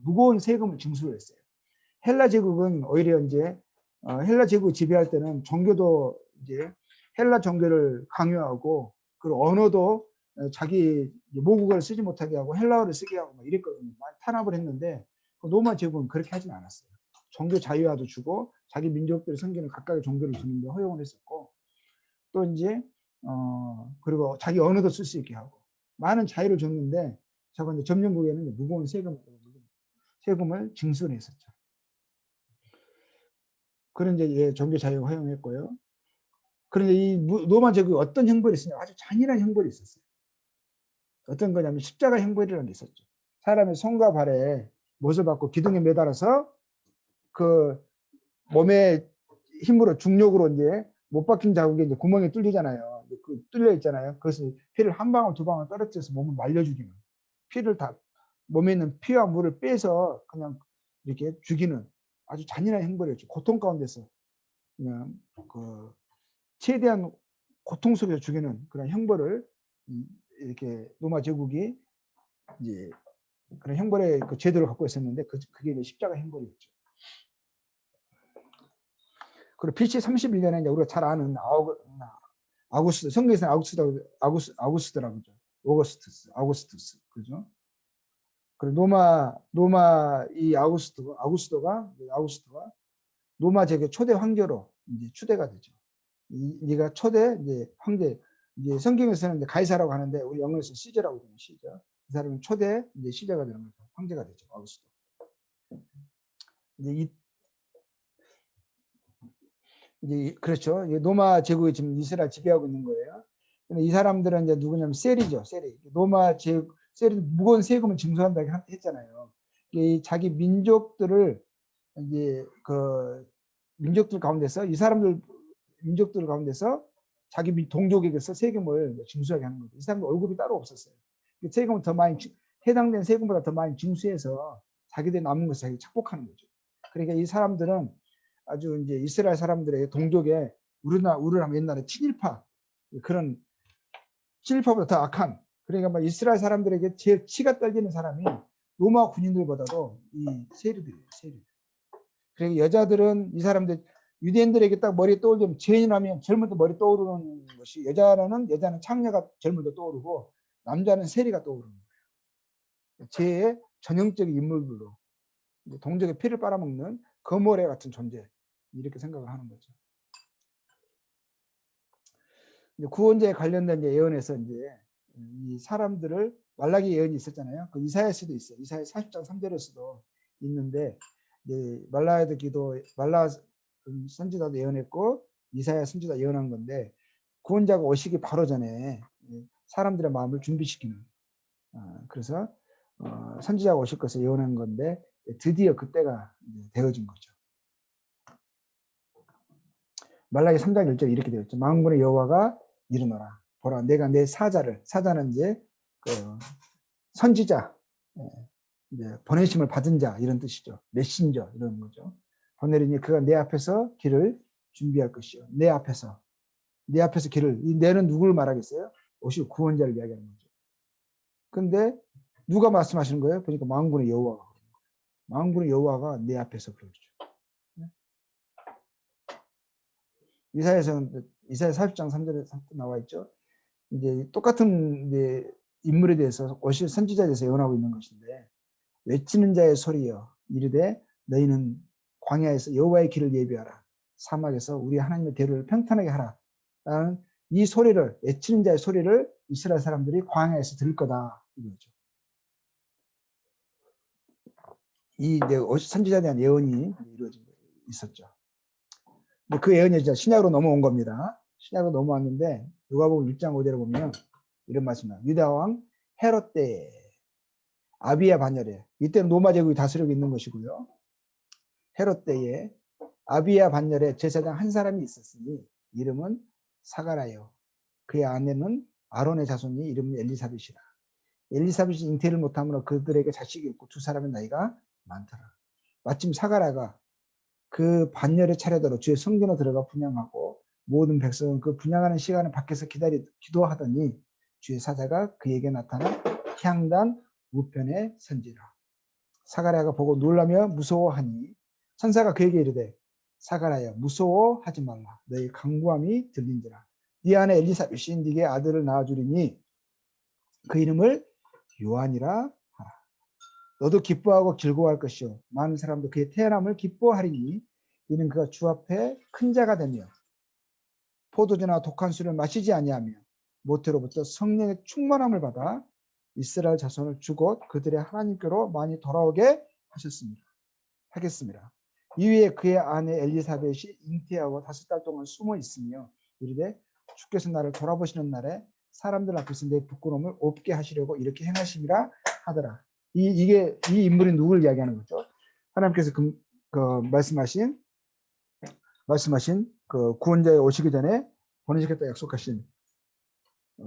무거운 세금을 징수를 했어요. 헬라 제국은 오히려 이제 헬라 제국 지배할 때는 종교도 이제 헬라 종교를 강요하고 그리고 언어도 자기 모국어를 쓰지 못하게 하고 헬라어를 쓰게 하고 막 이랬거든요. 많이 탄압을 했는데 로마 제국은 그렇게 하진 않았어요. 종교 자유화도 주고 자기 민족들이 섬기는 각각의 종교를 주는데 허용을 했었고 또 이제 그리고 자기 언어도 쓸 수 있게 하고 많은 자유를 줬는데 저거 이제 점령국에는 무거운 세금을 징수를 했었죠. 그런 이제 종교 자유 허용했고요. 그런데 이 로마 제국에 어떤 형벌이 있었냐? 아주 잔인한 형벌이 있었어요. 어떤 거냐면 십자가 형벌이라는 게 있었죠. 사람의 손과 발에 못을 받고 기둥에 매달아서 그 몸의 힘으로 중력으로 이제 못 박힌 자국에 이제 구멍이 뚫리잖아요. 그 뚫려 있잖아요. 그것을 피를 한 방울 두 방울 떨어뜨려서 몸을 말려 죽이는, 피를 다 몸에 있는 피와 물을 빼서 그냥 이렇게 죽이는 아주 잔인한 형벌이었죠. 고통 가운데서 그냥 그 최대한 고통 속에서 죽이는 그런 형벌을 이렇게 로마 제국이 이제 그런 형벌의 그 제도를 갖고 있었는데 그게 이제 십자가 형벌이었죠. 그리고 BC 31년에 이제 우리가 잘 아는 아우구스트, 성경에서는 아우구스트라고 하죠. 아우구스투스, 그죠? 그리고 로마 이 아우구스토가 로마 제국 초대 황제로 이제 추대가 되죠. 이가 초대 이제 황제, 이제 성경에서는 이제 가이사라고 하는데 우리 영어에서 시저라고 하는 시저. 이 사람은 초대 이제 시저가 되는 거죠. 황제가 되죠. 아우구스토. 이제 그렇죠. 로마 제국이 지금 이스라엘 지배하고 있는 거예요. 근데 이 사람들은 이제 누구냐면 셀이죠. 셀이. 로마 제국 셀이 무거운 세금을 징수한다고 했잖아요. 이 자기 민족들을 이제 그 민족들 가운데서 이 사람들 민족들 가운데서 자기 동족에게서 세금을 징수하게 하는 거죠. 이 사람들 월급이 따로 없었어요. 세금을 더 많이 해당된 세금보다 더 많이 징수해서 자기들 남은 것을 자기 착복하는 거죠. 그러니까 이 사람들은 아주 이제 이스라엘 사람들의 동족에 우리나라 옛날에 그런 친일파보다 더 악한, 그러니까 막 이스라엘 사람들에게 제일 치가 떨리는 사람이 로마 군인들보다도 이 세리들이에요. 세리들. 그러니까 여자들은 이 사람들 유대인들에게 딱 머리에 떠오르면 죄인하면 제일 먼저 머리 떠오르는 것이 여자는 창녀가 제일 먼저 떠오르고 남자는 세리가 떠오르는 거예요. 죄의 전형적인 인물들로 동족의 피를 빨아먹는 거모래 같은 존재, 이렇게 생각을 하는 거죠. 구원자에 관련된 예언에서 이제 이 사람들을 말라기 예언이 있었잖아요. 그 이사야서도 있어요. 이사야 40장 3절에서도 있는데 말라야도 기도 말라 선지자도 예언했고 이사야 선지자 예언한 건데 구원자가 오시기 바로 전에 사람들의 마음을 준비시키는 그래서 선지자가 오실 것을 예언한 건데 드디어 그때가 되어진 거죠. 말라기 3장 1절 이렇게 되어 있죠. 만군의 여호와가 이르노라. 보라, 내가 내 사자는 이제 그 선지자, 이제 보내심을 받은 자 이런 뜻이죠. 메신저 이런 거죠. 보내리니 그가 내 앞에서 길을 준비할 것이요. 내 앞에서 길을, 이 내는 누구를 말하겠어요? 오실 구원자를 이야기하는 거죠. 근데 누가 말씀하시는 거예요? 보니까 만군의 여호와가. 만군의 여호와가 내 앞에서 그러죠. 이사야 40장 3절에 나와 있죠. 이제 똑같은 이제 인물에 대해서 오실 선지자에 대해서 예언하고 있는 것인데 외치는 자의 소리여 이르되 너희는 광야에서 여호와의 길을 예비하라. 사막에서 우리 하나님의 대로를 평탄하게 하라. 라는 이 소리를, 외치는 자의 소리를 이스라엘 사람들이 광야에서 들을 거다 이거죠. 이 이제 선지자에 대한 예언이 이루어진 있었죠. 그 예언이 이제 신약으로 넘어온 겁니다. 신약으로 넘어왔는데 누가복음 1장 5절에 보면 이런 말씀이에요. 유다 왕 헤롯 때 아비야 반열에, 이때는 로마 제국이 다스리고 있는 것이고요. 헤롯 때에 아비야 반열에 제사장 한 사람이 있었으니 이름은 사가라요. 그의 아내는 아론의 자손이 이름은 엘리사벳이라. 엘리사벳이 잉태를 못함으로 그들에게 자식이 없고 두 사람의 나이가 많더라. 마침 사가라가 그 반열의 차례대로 주의 성전에 들어가 분향하고 모든 백성은 그 분향하는 시간을 밖에서 기도하더니 주의 사자가 그에게 나타나 향단 우편의 선지라. 사가랴가 보고 놀라며 무서워하니 천사가 그에게 이르되 사가랴야 무서워하지 말라. 너희 간구함이 들린지라. 네 아내 엘리사벳이 네게 아들을 낳아주리니 그 이름을 요한이라 하라. 너도 기뻐하고 즐거워할 것이요 많은 사람도 그의 태어남을 기뻐하리니 이는 그가 주 앞에 큰 자가 되며 포도주나 독한 술을 마시지 아니하며 모태로부터 성령의 충만함을 받아 이스라엘 자손을 주곧 그들의 하나님께로 많이 돌아오게 하겠습니다. 이후에 그의 아내 엘리사벳이 잉태하고 5달 동안 숨어 있으며 이르되 주께서 나를 돌아보시는 날에 사람들 앞에서 내 부끄러움을 없게 하시려고 이렇게 행하심이라 하더라. 이 인물이 누구를 이야기하는 거죠? 하나님께서 말씀하신 그 구원자에 오시기 전에 보내시겠다 약속하신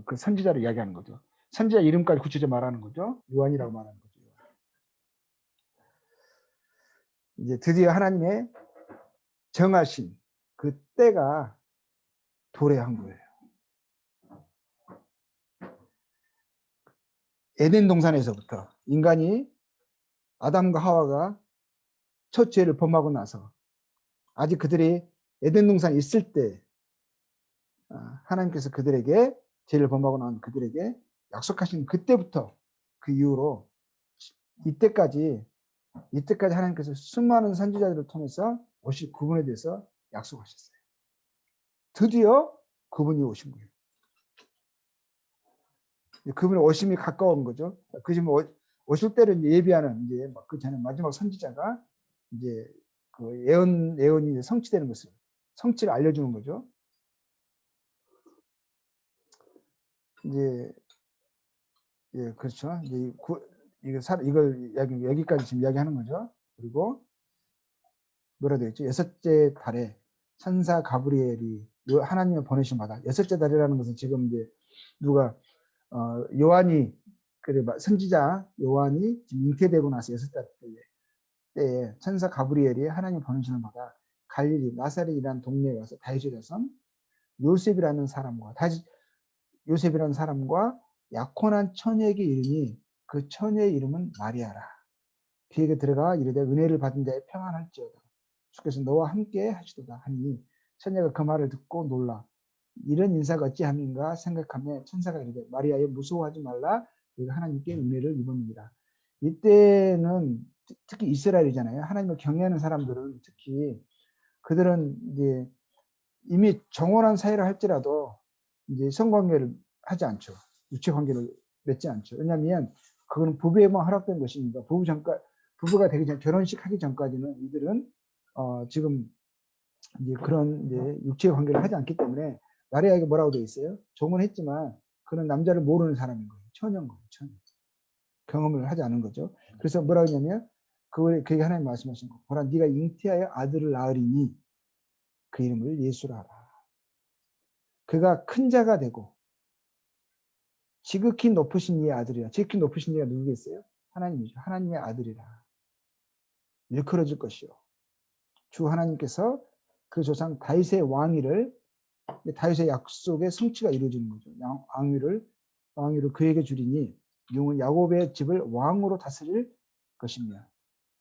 그 선지자를 이야기하는 거죠. 선지자 이름까지 구체적으로 말하는 거죠. 요한이라고 말하는 거죠. 이제 드디어 하나님의 정하신 그 때가 도래한 거예요. 에덴 동산에서부터 인간이 아담과 하와가 첫 죄를 범하고 나서 아직 그들이 에덴 동산에 있을 때 하나님께서 그들에게 죄를 범하고 난 그들에게 약속하신 그때부터 그 이후로 이때까지 하나님께서 수많은 선지자들을 통해서 오실 그분에 대해서 약속하셨어요. 드디어 그분이 오신 거예요. 그분의 오심이 가까운 거죠. 그지만 오실 때를 예비하는 이제 그 전에 마지막 선지자가 이제 그 예언이 성취되는 것을 성취를 알려주는 거죠. 이제 예 그렇죠. 이제 이걸 여기까지 지금 이야기하는 거죠. 그리고 뭐라 되어 있죠? 6째 달에 천사 가브리엘이 하나님을 보내신 바다. 6째 달이라는 것은 지금 이제 누가 요한이 선지자 요한이 지금 잉태되고 나서 6달 때에 천사 가브리엘이 하나님 보내시는 바다 갈릴리 나사렛이라는 동네에 와서 다윗의 자손 요셉이라는 사람과 약혼한 처녀에게 이르니 그 처녀의 이름은 마리아라. 그에게 들어가 이르되 은혜를 받은 자의 평안할지어다. 주께서 너와 함께 하시도다 하니 처녀가 그 말을 듣고 놀라 이런 인사가 어찌함인가 생각하며 천사가 이르되 마리아여 무서워하지 말라 너희가 하나님께 은혜를 입었느니라. 이때는 특히 이스라엘이잖아요. 하나님을 경외하는 사람들은 특히 그들은 이제 이미 정혼한 사이를 할지라도 이제 성관계를 하지 않죠. 육체 관계를 맺지 않죠. 왜냐하면 그거는 부부에만 허락된 것입니다. 부부가 되기 전 결혼식 하기 전까지는 이들은 지금 이제 그런 이제 육체 관계를 하지 않기 때문에 마리아에게 뭐라고 되어 있어요? 정혼했지만 그는 남자를 모르는 사람인 거예요. 처녀인 거예요. 처녀. 경험을 하지 않은 거죠. 그래서 뭐라고 하냐면 그게 하나님 말씀하신 거. 보라 네가 잉태하여 아들을 낳으리니 그 이름을 예수라 하라. 그가 큰 자가 되고 지극히 높으신 이의 아들이라. 지극히 높으신 이가 누구겠어요? 하나님이죠. 하나님의 아들이라. 일컬어질 것이요. 주 하나님께서 그 조상 다윗의 왕위를 다윗의 약속의 성취가 이루어지는 거죠. 왕위를 그에게 주리니 용은 야곱의 집을 왕으로 다스릴 것이며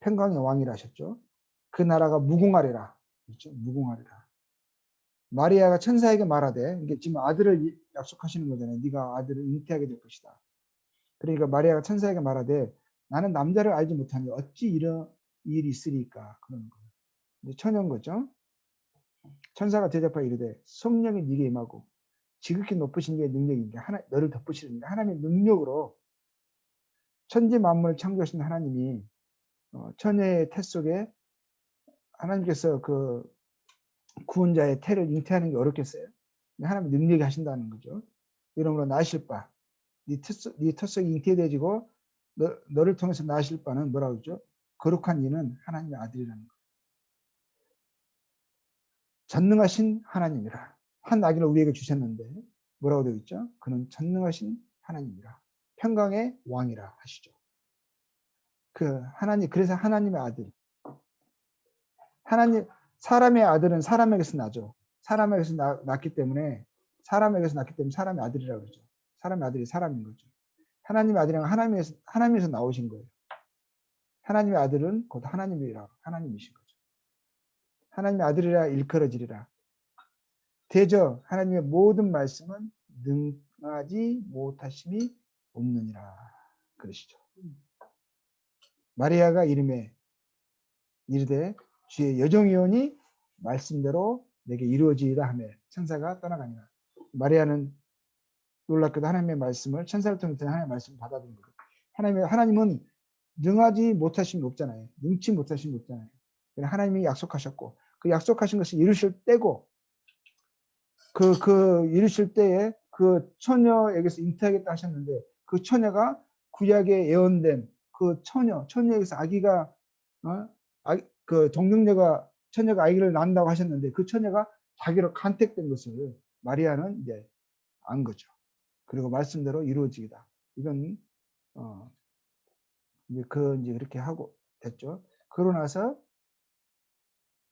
평강의 왕이라 하셨죠. 그 나라가 무궁하리라. 그렇죠? 무궁하리라. 마리아가 천사에게 말하되 이게 지금 아들을 약속하시는 거잖아요. 네가 아들을 잉태하게 될 것이다. 그러니까 마리아가 천사에게 말하되 나는 남자를 알지 못하니 어찌 이런 일이 있으리까 그러는 거예요. 이제 처녀인 거죠. 천사가 대답하여 이르되 성령이 네게 임하고 지극히 높으신 이의 능력인데 너를 덮으시는데 하나님의 능력으로 천지 만물을 창조하신 하나님이 처녀의 태 속에 하나님께서 그 구원자의 태를 잉태하는 게 어렵겠어요? 하나님의 능력이 하신다는 거죠. 이러므로 나실 바, 네 태 속에 잉태되지고 너를 통해서 나실 바는 뭐라고 그러죠? 거룩한 이는 하나님의 아들이라는 거예요. 전능하신 하나님이라. 한 아기를 우리에게 주셨는데 뭐라고 되어 있죠? 그는 전능하신 하나님이라. 평강의 왕이라 하시죠. 그래서 하나님의 아들. 사람의 아들은 사람에게서 나죠. 사람에게서 낳기 때문에 사람의 아들이라고 그러죠. 사람의 아들이 사람인 거죠. 하나님의 아들은 하나님에서 나오신 거예요. 하나님의 아들은 곧 하나님이신 거죠. 하나님의 아들이라 일컬어지리라. 대저 하나님의 모든 말씀은 능하지 못하심이 없느니라. 그러시죠. 마리아가 이르되 주의 여종이오니 말씀대로 내게 이루어지이다 하며 천사가 떠나가니라. 마리아는 놀랍게도 하나님의 말씀을 천사를 통해 하나님의 말씀을 받아들인 거예요. 하나님은 능하지 못하신 게 없잖아요. 능치 못하신 게 없잖아요. 하나님이 약속하셨고 그 약속하신 것을 이루실 때고 그 이루실 때에 그 처녀에게서 잉태하겠다 하셨는데 그 처녀가 구약에 예언된 그 처녀에게서 아기가 그 처녀가 아기를 낳는다고 하셨는데 그 처녀가 자기로 간택된 것을 마리아는 이제 안 거죠. 그리고 말씀대로 이루어지기다. 이건 이제 그렇게 하고 됐죠. 그러고 나서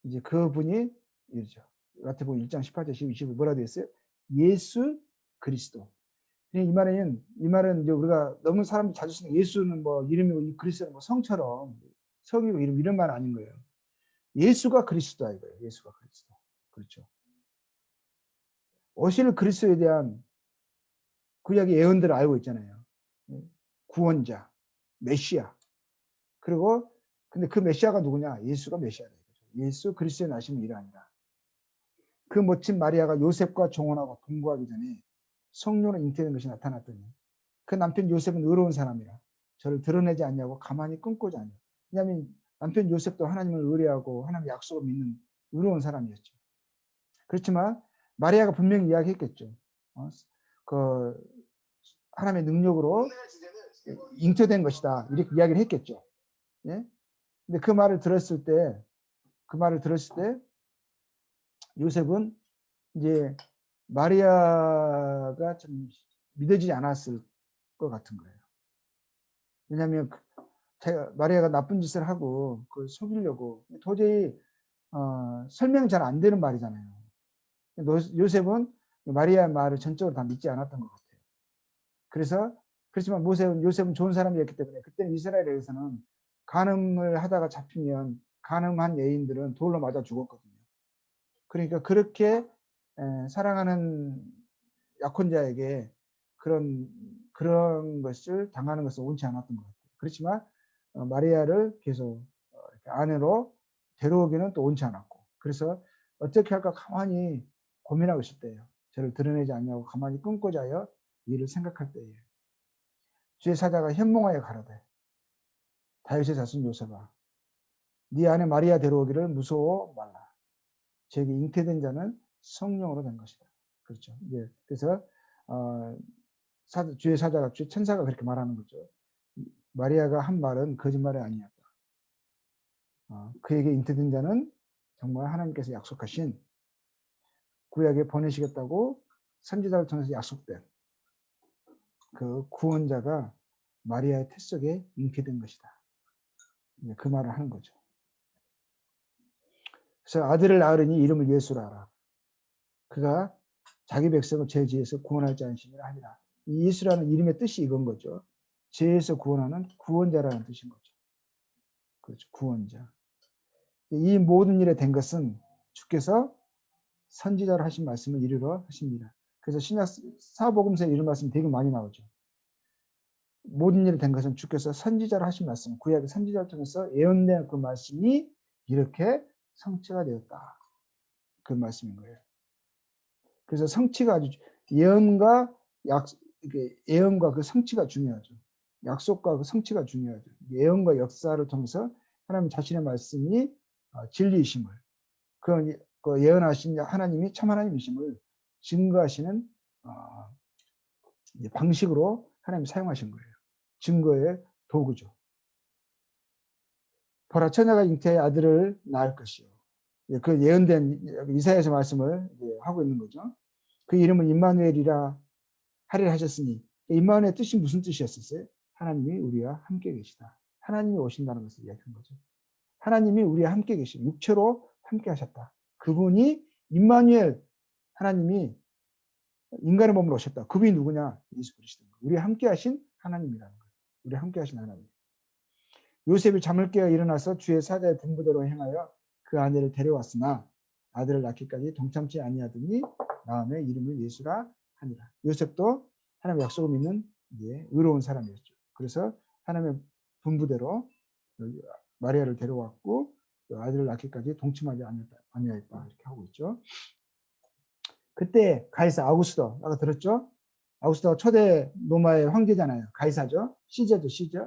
이제 그분이 이러죠. 마태복음 1장 18절 20절 뭐라 되어 있어요? 예수 그리스도. 이 말은 이제 우리가 너무 사람들이 자주 쓰는 예수는 뭐 이름이고 그리스도는 뭐 성처럼 성이고 이런 말 아닌 거예요. 예수가 그리스도다 이거예요. 예수가 그리스도. 그렇죠. 오실 그리스도에 대한 구약의 예언들을 알고 있잖아요. 구원자, 메시아. 그리고 근데 그 메시아가 누구냐? 예수가 메시아다. 예수 그리스도의 나심은 이라 아니라. 그 멋진 마리아가 요셉과 정혼하고 동거하기 전에 성령으로 잉태된 것이 나타났더니 그 남편 요셉은 의로운 사람이라 저를 드러내지 않냐고 가만히 끊고자 하냐. 왜냐하면 남편 요셉도 하나님을 의뢰하고 하나님의 약속을 믿는 의로운 사람이었죠. 그렇지만 마리아가 분명히 이야기했겠죠. 그 하나님의 능력으로 잉태된 것이다. 이렇게 이야기를 했겠죠. 예? 근데 그 말을 들었을 때 요셉은 이제 마리아가 좀 믿어지지 않았을 것 같은 거예요. 왜냐하면 마리아가 나쁜 짓을 하고 그걸 속이려고 도저히 설명이 잘 안 되는 말이잖아요. 요셉은 마리아의 말을 전적으로 다 믿지 않았던 것 같아요. 그렇지만 요셉은 좋은 사람이었기 때문에 그때는 이스라엘에서는 간음을 하다가 잡히면 간음한 여인들은 돌로 맞아 죽었거든요. 그러니까 그렇게 사랑하는 약혼자에게 그런 것을 당하는 것은 옳지 않았던 것 같아요. 그렇지만 마리아를 계속 이렇게 아내로 데려오기는 또 옳지 않았고 그래서 어떻게 할까 가만히 고민하고 있을 때예요. 저를 드러내지 않냐고 가만히 끊고자 하여 이를 생각할 때예요. 주의 사자가 현몽하여 가로되 다윗의 자손 요셉아 네 아내 마리아 데려오기를 무서워 말라. 저에게 잉태된 자는 성령으로 된 것이다. 그렇죠. 예. 그래서 주의 사자가 주의 천사가 그렇게 말하는 거죠. 마리아가 한 말은 거짓말이 아니었다. 그에게 잉태된 자는 정말 하나님께서 약속하신 구약에 보내시겠다고 선지자를 통해서 약속된 그 구원자가 마리아의 태 속에 잉태된 것이다. 그 말을 하는 거죠. 그래서 아들을 낳으리니 이름을 예수라 하라. 그가 자기 백성을 죄지에서 구원할 자이심이라 하니라. 이 예수라는 이름의 뜻이 이건 거죠. 죄에서 구원하는 구원자라는 뜻인 거죠. 그렇죠. 구원자. 이 모든 일에 된 것은 주께서 선지자로 하신 말씀을 이루러 하십니다. 그래서 신약 사복음서에 이런 말씀이 되게 많이 나오죠. 모든 일이 된 것은 주께서 선지자로 하신 말씀, 구약의 선지자를 통해서 예언된 그 말씀이 이렇게 성취가 되었다. 그 말씀인 거예요. 그래서 성취가 아주 예언과 그 성취가 중요하죠. 약속과 그 성취가 중요하죠. 예언과 역사를 통해서 하나님 자신의 말씀이 진리이심을 그 예언하신 하나님이 참 하나님이심을 증거하시는 방식으로 하나님이 사용하신 거예요. 증거의 도구죠. 보라 처녀가 잉태의 아들을 낳을 것이요. 그 예언된 이사야서 말씀을 하고 있는 거죠. 그 이름은 임마누엘이라 하리라 하셨으니 임마누엘의 뜻이 무슨 뜻이었었어요? 하나님이 우리와 함께 계시다. 하나님이 오신다는 것을 이야기한 거죠. 하나님이 우리와 함께 계시고 육체로 함께 하셨다. 그분이 임마누엘 하나님이 인간의 몸으로 오셨다. 그분이 누구냐? 예수 그리스도. 우리와 함께 하신 하나님이라는 거예요. 우리와 함께 하신 하나님. 요셉이 잠을 깨어 일어나서 주의 사자의 분부대로 행하여 그 아내를 데려왔으나 아들을 낳기까지 동참치 아니하더니 다음에 이름을 예수라 하니라. 요셉도 하나님의 약속을 믿는 의로운 사람이었죠. 그래서 하나님의 분부대로 마리아를 데려왔고 아들을 낳기까지 동침하지 아니하였다 이렇게 하고 있죠. 그때 가이사 아우구스도 아까 들었죠? 아우구스도가 초대 로마의 황제잖아요. 가이사죠. 시제죠, 시제.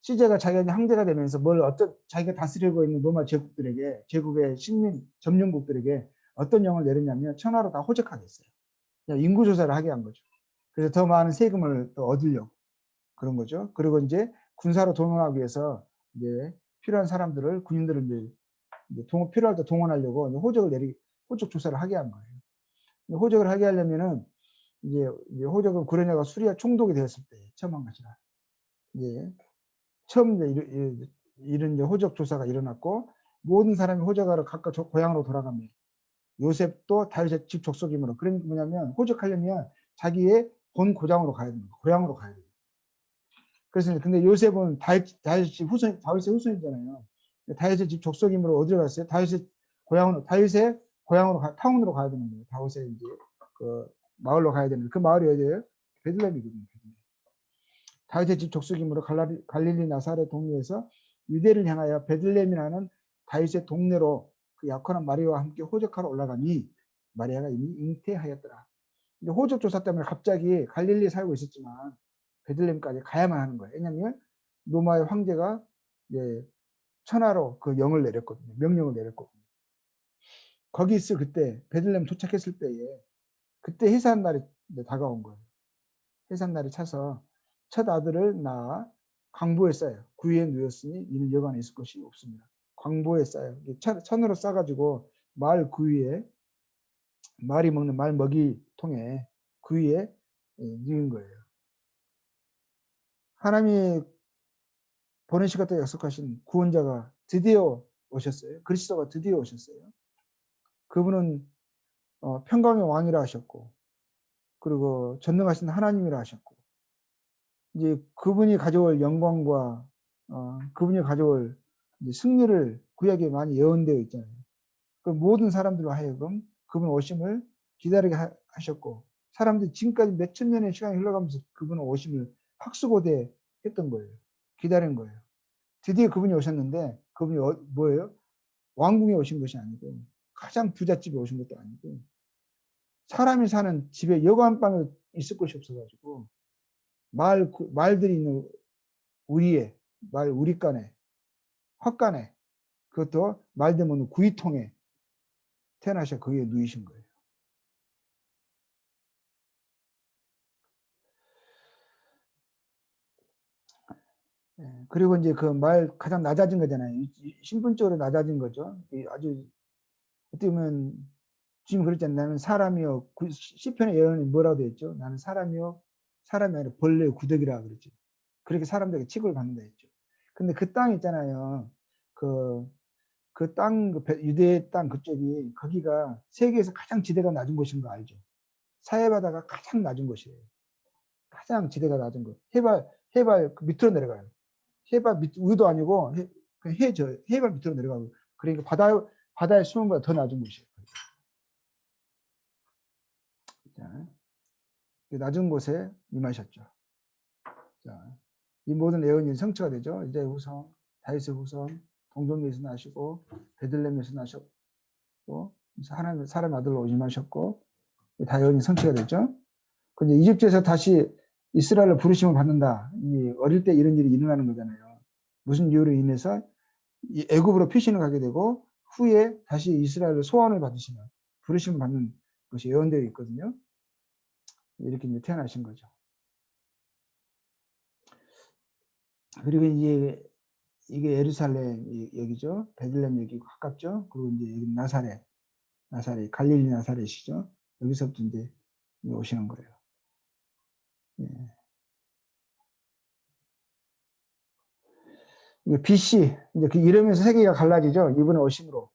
시제가 자기가 황제가 되면서 자기가 다스리고 있는 로마 제국의 식민 점령국들에게 어떤 영을 내렸냐면 천하로 다 호적하게 했어요. 인구 조사를 하게 한 거죠. 그래서 더 많은 세금을 또 얻으려고 그런 거죠. 그리고 이제 군사로 동원하기 위해서 이제 필요한 사람들을 군인들을 이제 필요할 때 동원하려고 호적 조사를 하게 한 거예요. 호적을 하게 하려면은 이제 호적은 구레나가 수리와 총독이 되었을 때 처음 한 것이라. 이제 처음 이런 이제 호적 조사가 일어났고 모든 사람이 호적하러 각각 고향으로 돌아갑니다. 요셉도 다윗의 집 족속이므로. 그러니까 뭐냐면 호적하려면 자기의 본 고장으로 가야 됩니다. 고향으로 가야 돼요. 그래서 근데 요셉은 다윗의 후손이잖아요. 다윗의 집 족속이므로 어디로 갔어요? 다윗의 고향으로 타운으로 가야 되는 거예요. 다윗의 이제 그 마을로 가야 되는 그 마을이 어디예요? 베들레헴이거든요. 다윗의 집 족속이므로 갈릴리 나사렛 동네에서 유대를 향하여 베들레헴이라는 다윗의 동네로 그 약혼한 마리아와 함께 호적하러 올라가니 마리아가 이미 잉태하였더라. 호적 조사 때문에 갑자기 갈릴리에 살고 있었지만 베들레헴까지 가야만 하는 거예요. 왜냐하면 로마의 황제가 이제 천하로 그 명령을 내렸거든요. 거기 있을 그때 베들레헴 도착했을 때에 그때 해산 날이 다가온 거예요. 해산 날이 차서 첫 아들을 낳아 광보에 싸요. 구유에 누였으니 이는 여관에 있을 것이 없습니다. 광보에 싸요. 천으로 싸가지고 말 구유에 말이 먹는 말 먹이통에 구유에 넣은 거예요. 하나님이 보내시겠다 약속하신 구원자가 드디어 오셨어요. 그리스도가 드디어 오셨어요. 그분은 평강의 왕이라 하셨고 그리고 전능하신 하나님이라 하셨고 이제 그분이 가져올 영광과 그분이 가져올 승리를 구약에 많이 예언되어 있잖아요. 그 모든 사람들로 하여금 그분 오심을 기다리게 하셨고 사람들이 지금까지 몇천 년의 시간이 흘러가면서 그분의 오심을 학수고대 했던 거예요. 기다린 거예요. 드디어 그분이 오셨는데 그분이 뭐예요? 왕궁에 오신 것이 아니고 가장 부잣집에 오신 것도 아니고 사람이 사는 집에 여관방에 있을 곳이 없어가지고 말들이 있는 우리간에 헛간에 그것도 말되면 구이통에 태어나셔 거기에 누이신 거예요. 그리고 이제 그 말 가장 낮아진 거잖아요. 신분적으로 낮아진 거죠. 아주 어떻게 보면 지금 그랬잖아요. 나는 사람이요. 시편의 예언이 뭐라고 되어 있죠? 나는 사람이 아니라 벌레의 구더기라 그랬죠. 그렇게 사람들에게 취급을 받는다 했죠. 근데 그 땅 있잖아요. 그 땅, 유대 땅 그쪽이 거기가 세계에서 가장 지대가 낮은 곳인 거 알죠? 사해바다가 가장 낮은 곳이에요. 가장 지대가 낮은 곳. 해발 밑으로 내려가요. 해발 위도 아니고 해발 밑으로 내려가고 그러니까 바다의 수면보다 더 낮은 곳이에요. 자, 낮은 곳에 임하셨죠. 자, 이 모든 예언이 성취가 되죠. 이제 후손, 다윗의 후손, 동정에서 나시고 베들레헴에서 나셨고 하나님 사람 아들로 임하셨고 다 예언이 성취가 됐죠. 근데 이집트에서 다시 이스라엘을 부르심을 받는다. 어릴 때 이런 일이 일어나는 거잖아요. 무슨 이유로 인해서 애굽으로 피신을 가게 되고 후에 다시 이스라엘을 소환을 받으시면 부르심을 받는 것이 예언되어 있거든요. 이렇게 이제 태어나신 거죠. 그리고 이게 예루살렘 여기죠. 베들레헴 여기 가깝죠. 그리고 이제 여기 나사렛 갈릴리 나사렛이죠. 여기서부터 이제 오시는 거예요. 예. BC 이제 그 이름에서 세계가 갈라지죠. 이번에 오심으로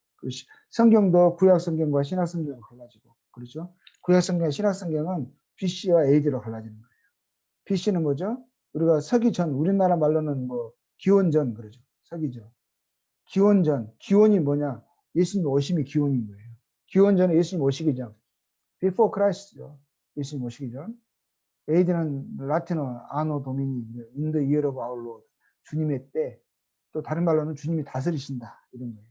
성경도 구약 성경과 신약 성경으로 갈라지고 그렇죠. 구약 성경, 신약 성경은 BC와 AD로 갈라지는 거예요. BC는 뭐죠? 우리가 서기 전 우리나라 말로는 뭐 기원전 그러죠. 서기죠. 기원전 기원이 뭐냐? 예수님 오심이 기원인 거예요. 기원전은 예수님 오시기 전 before Christ죠. 예수님 오시기 전. AD는 라틴어 아노 도미니 인더 이어 오브 아울 로드 주님의 때 또 다른 말로는 주님이 다스리신다 이런 거예요.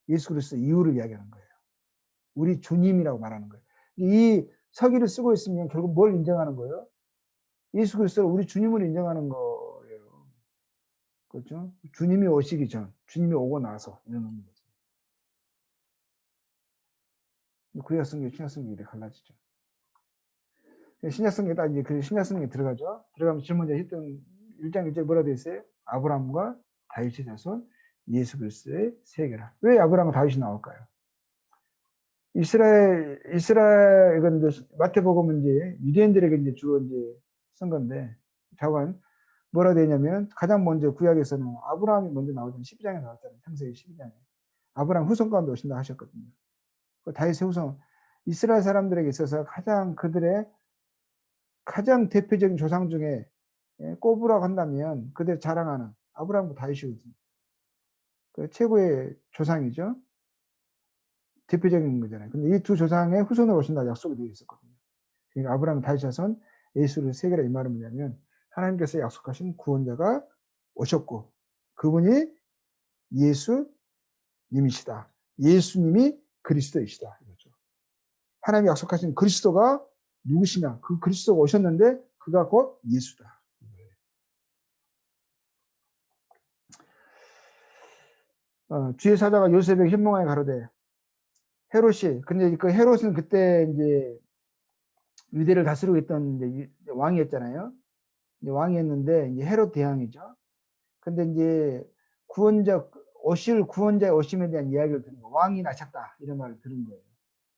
예수 그리스도 이유를 이야기하는 거예요. 우리 주님이라고 말하는 거예요. 이 서기를 쓰고 있으면 결국 뭘 인정하는 거예요? 예수 그리스도를 우리 주님을 인정하는 거예요. 그렇죠? 주님이 오시기 전, 주님이 오고 나서 이런 겁니다. 구약성경, 신약성경이 이렇게 갈라지죠. 신약성경에다 이제 그 신약성경에 들어가죠. 들어가면 지금 먼저 했던 1장 1절 뭐라 되어 있어요? 아브라함과 다윗의 자손 예수 그리스도의 세계라. 왜 아브라함과 다윗이 나올까요? 이스라엘 이건 이제 마태복음은 이제 유대인들에게 이제 주어 이제 쓴 건데 자관 뭐라 되냐면 가장 먼저 구약에서는 아브라함이 먼저 나오잖아요. 12장에 나왔잖아요. 창세기 12장에 아브라함 후손 가운데 오신다 하셨거든요. 그 다윗의 후손 이스라엘 사람들에게 있어서 가장 그들의 가장 대표적인 조상 중에 꼽으라고 한다면 그들 자랑하는 아브라함과 다윗이거든요. 그 최고의 조상이죠. 대표적인 거잖아요. 근데 이 두 조상의 후손으로 오신다 약속이 되어 있었거든요. 그러니까 아브라함 다윗 자손 예수를 세계라 이 말은 뭐냐면 하나님께서 약속하신 구원자가 오셨고 그분이 예수님이시다. 예수님이 그리스도이시다. 이거죠. 하나님이 약속하신 그리스도가 누구시냐? 그 그리스도가 오셨는데 그가 곧 예수다. 주의 사자가 요셉에게 현몽하여 가로되 헤롯이 근데 그 헤롯은 그때 이제 유대를 다스리고 있던 이제 왕이었잖아요. 이제 왕이었는데 이제 헤롯 대왕이죠. 근데 이제 구원자 오실 구원자의 오심에 대한 이야기를 듣는 거 왕이 나셨다 이런 말을 들은 거예요.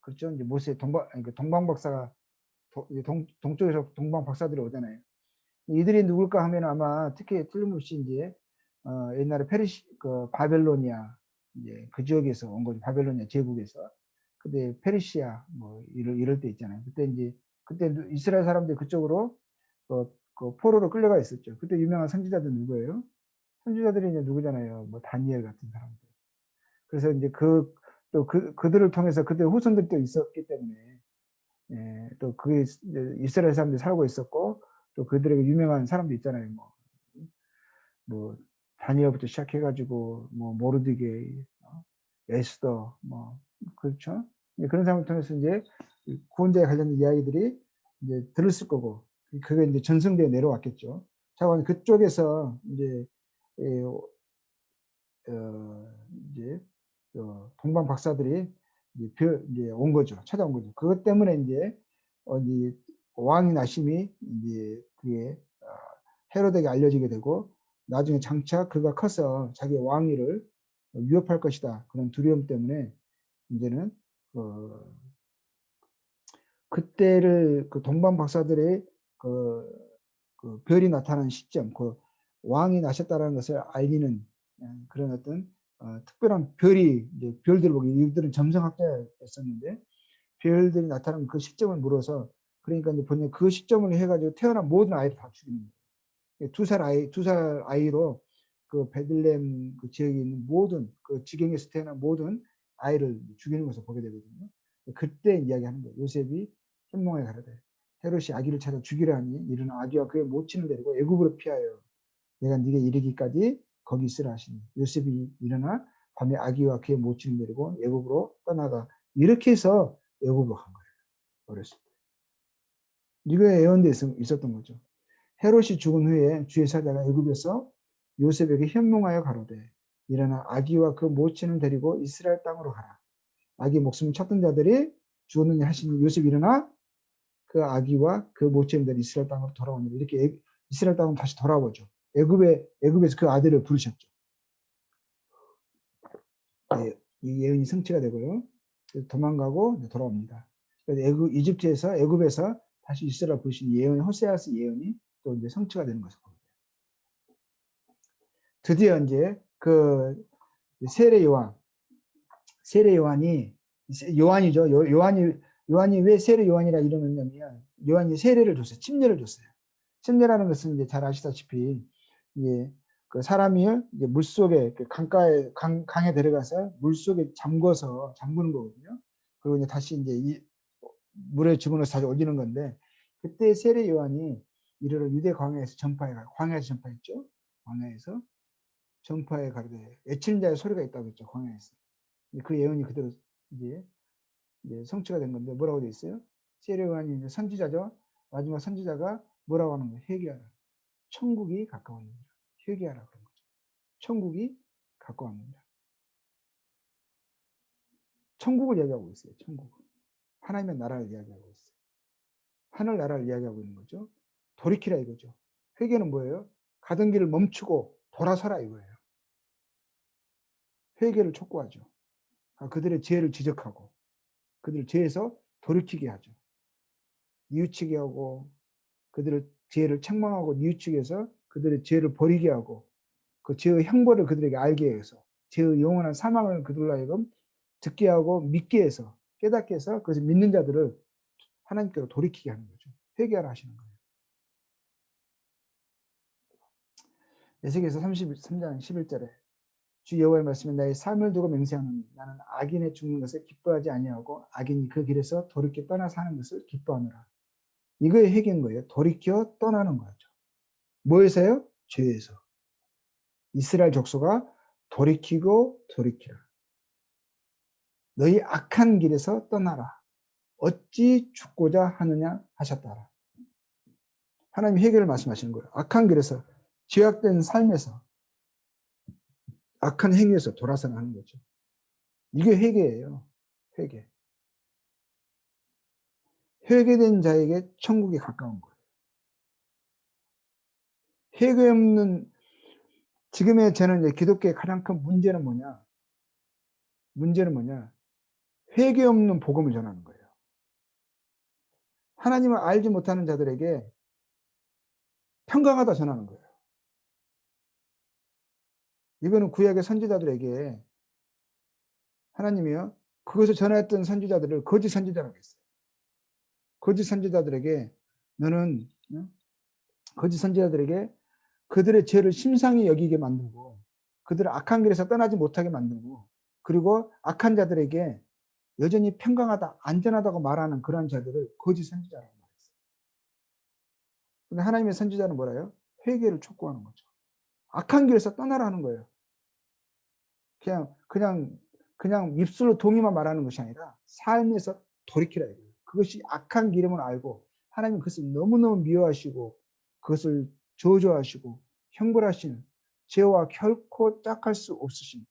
그렇죠? 이제 모세 동방 박사가 동쪽에서 동방 박사들이 오잖아요. 이들이 누굴까 하면 아마 특히 틀림없이 이제 옛날에 그 바벨로니아 이제 그 지역에서 온 거죠. 바벨로니아 제국에서. 근데 페르시아 뭐 이럴 때 있잖아요. 그때 이제 그때 이스라엘 사람들이 그쪽으로 그 포로로 끌려가 있었죠. 그때 유명한 선지자들 누구예요? 선지자들이 이제 누구잖아요. 뭐 다니엘 같은 사람들. 그래서 이제 그들을 통해서 그때 후손들이 또 있었기 때문에 또 그 이스라엘 사람들이 살고 있었고 또 그들에게 유명한 사람도 있잖아요. 뭐 다니엘부터 시작해가지고 뭐 모르드게, 에스더 뭐 그렇죠. 그런 사람을 통해서 이제 구원자에 관련된 이야기들이 이제 들었을 거고 그게 이제 전승되어 내려왔겠죠. 자, 그쪽에서 이제 이제 동방 박사들이 이제 온 거죠. 찾아온 거죠. 그것 때문에 이제 왕이 나심이 이제 그게 헤로데에게 알려지게 되고 나중에 장차 그가 커서 자기 왕위를 위협할 것이다. 그런 두려움 때문에 이제는 그때를 그 동방 박사들의 그 별이 나타나는 시점, 그 왕이 나셨다는 것을 알리는 그런 어떤 특별한 별이 이제 별들 보기 이들은 점성학자였었는데 별들이 나타나는 그 시점을 물어서 그러니까 이제 본인 그 시점을 해가지고 태어난 모든 아이를 다 죽이는 거예요. 두 살 아이로 그 베들레헴 그 지역에 있는 모든 그 지경에서 태어난 모든 아이를 죽이는 것을 보게 되거든요. 그때 이야기하는 거예요. 요셉이 현몽에 가로되 헤롯이 아기를 찾아 죽이려 하니 이르는 아기와 그의 모친을 데리고 애굽으로 피하여 내가 네게 이르기까지 거기 있으라 하시니 요셉이 일어나 밤에 아기와 그의 모친을 데리고 애굽으로 떠나가 이렇게 해서 애굽으로 간 거예요. 어렸을 때. 이거에 예언돼 있었던 거죠. 헤롯이 죽은 후에 주의 사자가 애굽에서 요셉에게 현몽하여 가로되 일어나 아기와 그 모친을 데리고 이스라엘 땅으로 가라. 아기 목숨을 찾던 자들이 죽었느냐 하시니 요셉이 일어나 그 아기와 그 모친들 이스라엘 땅으로 돌아오니 이렇게 이스라엘 땅으로 다시 돌아오죠. 애굽에서 그 아들을 부르셨죠. 네, 이 예언이 성취가 되고요. 도망가고 돌아옵니다. 그래서 이집트에서 애굽에서 다시 이스라엘 부르신 예언, 호세아스 예언이 또 이제 성취가 되는 것을 봅니다. 드디어 이제 그 세례 요한이 요한이죠. 요한이 왜 세례 요한이라 이러느냐면 요한이 세례를 줬어요. 침례를 줬어요. 침례라는 것은 이제 잘 아시다시피 이제 그 사람이 이제 물 속에 강에 들어가서 물 속에 잠그는 거거든요. 그리고 이제 다시 이제 이 물에 집어넣어서 다시 올리는 건데 그때 세례 요한이 이르러 유대 광야에서 전파했죠. 광야에서 전파에 가르되 외치는 자의 소리가 있다고 했죠. 광야에서 그 예언이 그대로 이제 성취가 된 건데 뭐라고 되어 있어요? 세례요한이 이제 선지자죠. 마지막 선지자가 뭐라고 하는 거예요? 회개하라. 천국이 가까웠느니라. 회개하라 그런 거죠. 천국이 가까웠느니라. 천국을 이야기하고 있어요. 천국. 하나님의 나라를 이야기하고 있어요. 하늘 나라를 이야기하고 있는 거죠. 돌이키라 이거죠. 회개는 뭐예요? 가던 길을 멈추고 돌아서라 이거예요. 회개를 촉구하죠. 그들의 죄를 지적하고 그들을 죄에서 돌이키게 하죠. 뉘우치게 하고 그들의 죄를 책망하고 뉘우치게 해서 그들의 죄를 버리게 하고 그 죄의 형벌을 그들에게 알게 해서 죄의 영원한 사망을 그들로 하여금 듣게 하고 믿게 해서 깨닫게 해서 그것을 믿는 자들을 하나님께로 돌이키게 하는 거죠. 회개하라 하시는 거예요. 에스겔서 33장 11절에 주 여호와의 말씀에 나의 삶을 두고 맹세하노니 나는 악인의 죽는 것을 기뻐하지 아니하고 악인이 그 길에서 돌이켜 떠나 사는 것을 기뻐하노라. 이거의 핵인 거예요. 돌이켜 떠나는 거죠. 뭐에서요? 죄에서. 이스라엘 족속아 돌이키고 돌이키라. 너희 악한 길에서 떠나라. 어찌 죽고자 하느냐 하셨다라. 하나님 회개를 말씀하시는 거예요. 악한 길에서 죄악된 삶에서 악한 행위에서 돌아서는 하는 거죠. 이게 회개예요. 회개. 회개된 자에게 천국이 가까운 거예요. 회개 없는 지금의 저는 이제 기독교의 가장 큰 문제는 뭐냐? 문제는 뭐냐? 회개 없는 복음을 전하는 거예요. 하나님을 알지 못하는 자들에게 평강하다 전하는 거예요. 이거는 구약의 선지자들에게 하나님이요. 그것을 전했던 선지자들을 거짓 선지자라고 했어요. 거짓 선지자들에게 너는 거짓 선지자들에게 그들의 죄를 심상히 여기게 만들고 그들을 악한 길에서 떠나지 못하게 만들고 그리고 악한 자들에게 여전히 평강하다, 안전하다고 말하는 그런 자들을 거짓 선지자라고 말했어요. 근데 하나님의 선지자는 뭐라요? 회개를 촉구하는 거죠. 악한 길에서 떠나라는 거예요. 그냥 입술로 동의만 말하는 것이 아니라 삶에서 돌이키라 이거예요. 그것이 악한 길임을 알고 하나님 그것을 너무너무 미워하시고 그것을 저주하시고 형벌하시는 죄와 결코 짝할 수 없으신